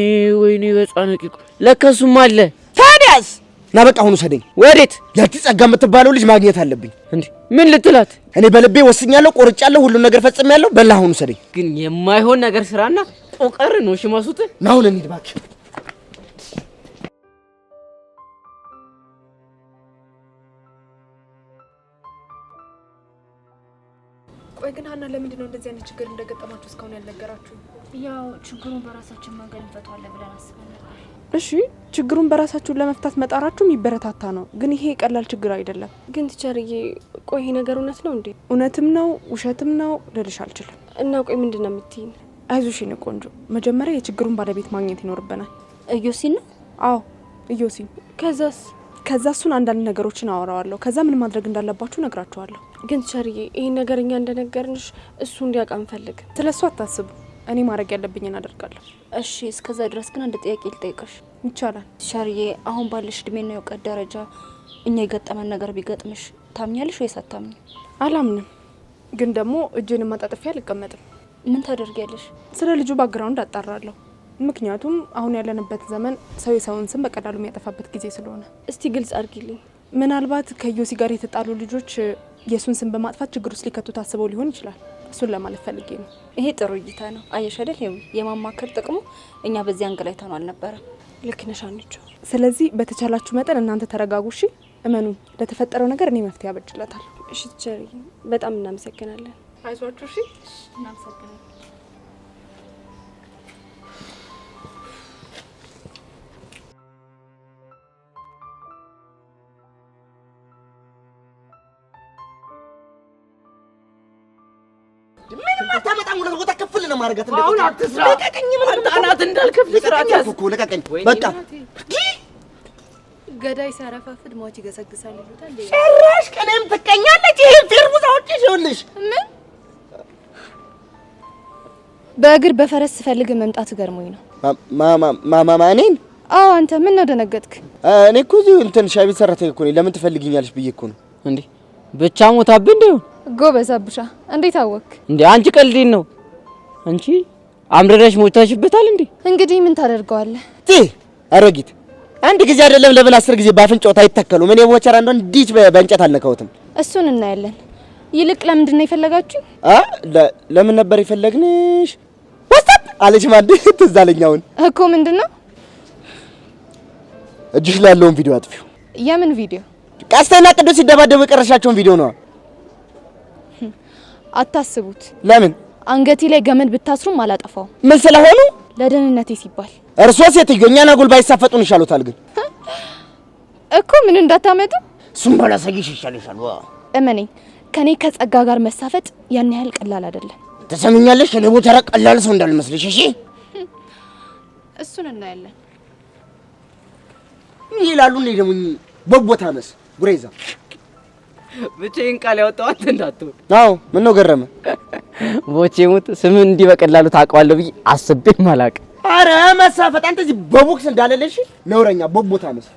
በጻነቂ ለከሱም አለ። ታዲያስ ና በቃ አሁን ሰደኝ። ወዴት? ያቺ ጸጋ የምትባለው ልጅ ማግኘት አለብኝ። እንዴ ምን ልትላት? እኔ በልቤ ወስኛለሁ፣ ቆርጫለሁ፣ ሁሉን ነገር ፈጽሜያለሁ። በላ አሁን ሰደኝ። ግን የማይሆን ነገር ስራና ቆቀር ነው ሽማሱት። ና አሁን እንሂድ እባክህ። ቆይ ግን ሀና ለምንድን ነው እንደዚህ አይነት ችግር እንደገጠማችሁ እስካሁን ያልነገራችሁ? ያው ችግሩን በራሳችን መንገድ እንፈታዋለን ብለን አስበን ነበር። እሺ ችግሩን በራሳችሁ ለመፍታት መጣራችሁ የሚበረታታ ነው፣ ግን ይሄ ቀላል ችግር አይደለም። ግን ቲቸርዬ፣ ቆይ ይሄ ነገር እውነት ነው እንዴ? እውነትም ነው ውሸትም ነው ልልሽ አልችልም። እና ቆይ ምንድን ነው የምትይኝ? አይዞሽ የኔ ቆንጆ፣ መጀመሪያ የችግሩን ባለቤት ማግኘት ይኖርብናል። እዮሲን ነው? አዎ እዮሲን። ከዛ እሱን አንዳንድ ነገሮችን አወራዋለሁ። ከዛ ምን ማድረግ እንዳለባችሁ ነግራችኋለሁ። ግን ቲቸርዬ፣ ይሄን ነገር እኛ እንደነገርንሽ እሱ እንዲያውቅ አንፈልግም። ስለሱ አታስቡ፣ እኔ ማድረግ ያለብኝን አደርጋለሁ። እሺ፣ እስከዛ ድረስ ግን አንድ ጥያቄ ልጠይቅሽ ይቻላል? ቲቸርዬ፣ አሁን ባለሽ እድሜና የእውቀት ደረጃ እኛ የገጠመን ነገር ቢገጥምሽ ታምኛለሽ ወይስ አታምኝ? አላምንም፣ ግን ደግሞ እጄን ማጣጥፊያ አልቀመጥም። ምን ታደርጊያለሽ? ስለ ልጁ ባክግራውንድ አጣራለሁ። ምክንያቱም አሁን ያለንበት ዘመን ሰው የሰውን ስም በቀላሉ የሚያጠፋበት ጊዜ ስለሆነ። እስቲ ግልጽ አድርጊልኝ። ምናልባት ከዮሲ ጋር የተጣሉ ልጆች የሱን ስም በማጥፋት ችግር ውስጥ ሊከቱ ታስበው ሊሆን ይችላል። እሱን ለማለት ፈልጌ ነው። ይሄ ጥሩ እይታ ነው። አየሽ አይደል? ይኸው የማማከር ጥቅሙ እኛ በዚህ አንገል አይተነው አልነበረም። ልክ ነሽ አንቺ። ስለዚህ በተቻላችሁ መጠን እናንተ ተረጋጉ እሺ? እመኑ፣ ለተፈጠረው ነገር እኔ መፍትሄ አበጅላታለሁ። እሺ ቲቸር፣ በጣም እናመሰግናለን። አይዟችሁ እሺ? እናመሰግናለን። ምንም አታመጣም። ሁለት ቦታ ከፍል ነው ማድረጋት። አሁን አትስራ። ለቀቀኝ። ምን አጣናት እንዳልከፍል ስራት ያዝ እኮ ለቀቀኝ። በቃ ገዳይ ሳረፋፍድ ሟች ይገሰግሳል ይሉታል። ጭራሽ ቀኔም ትቀኛለች። ይሄ ፌርሙዝ አውጪ ሲሆንልሽ ምን በእግር በፈረስ ስፈልግ መምጣት ገርሞኝ ነው። ማማ እኔን? አዎ አንተ ምን ነው ደነገጥክ? እኔ እኮ እዚሁ እንትን ሻይ ቤት ሰራተኛ እኮ ነኝ። ለምን ትፈልጊኛለሽ ብዬ እኮ ነው። እንዴ ብቻ ሞታብኝ እንደው ጎበዝ አቡሻ፣ እንዴት አወክ? እንዴ አንቺ ቀልዴን ነው። አንቺ አምረረሽ ሞታሽበታል እንዴ? እንግዲህ ምን ታደርገዋለህ? አሮጊት አንድ ጊዜ አይደለም ለምን 10 ጊዜ ባፍንጫው አይተከሉም። እኔ ቦቸራ እንደው እንዲህ በእንጨት አልነካሁትም። እሱን እናያለን። ይልቅ ለምንድን ነው የፈለጋችሁ? ለምን ነበር የፈለግንሽ? ዋትስአፕ አለች ማንዴ ትዝ አለኝ። አሁን እኮ ምንድነው? እጅሽ ላይ ያለውን ቪዲዮ አጥፊው። የምን ቪዲዮ? ቀስተና ቅዱስ ሲደባደቡ የቀረሻቸውን ቪዲዮ ነው። አታስቡት። ለምን? አንገቴ ላይ ገመድ ብታስሩም አላጠፋው። ምን ስለሆኑ? ለደህንነቴ ሲባል። እርሶ ሴትዮ እኛን አጉል ባይሳፈጡን ይሻሉታል። ግን እኮ ምን እንዳታመጡ እሱም ባላሳይሽ ይሻልሻል። እመነኝ፣ ከኔ ከጸጋ ጋር መሳፈጥ ያን ያህል ቀላል አይደለም። ተሰምኛለሽ? እኔ ቦቸራ ቀላል ሰው እንዳልመስልሽ እሺ? እሱን እናያለን። ይላሉ እንዴ ደግሞ በቦታ መስ ጉሬዛ ብቻዬን ቃል ያወጣው እንዳትሆን። አዎ ምን ነው ገረመ? ቦቼ ሙት ስም እንዲህ በቀላሉ ታውቀዋለህ ብዬ አስቤም አላውቅም። አረ መሳፈጥ አንተ እዚህ በቦክስ እንዳለለሽ ነውረኛ በቦታ መስ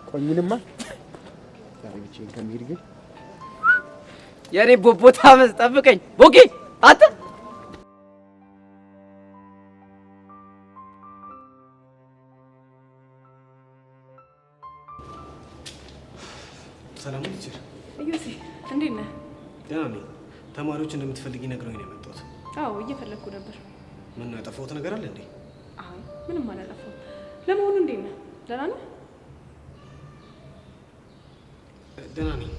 ቆይንማ ዛሬ ብቻዬን ከሚሄድ ግን የኔ ቦቦታ መስ ጠብቀኝ ቦጌ አተ ሰላም ነው ቲቸር። እዩሲ እንዴት ነህ? ደህና ነኝ። ተማሪዎች እንደምትፈልጊ ነግረውኝ ነው የመጣሁት። አዎ እየፈለኩ ነበር። ምን ነው ያጠፋሁት ነገር አለ እንዴ? አይ ምንም አላጠፋሁም። ለመሆኑ እንዴት ነህ? ደህና ነህ? ደህና ነኝ።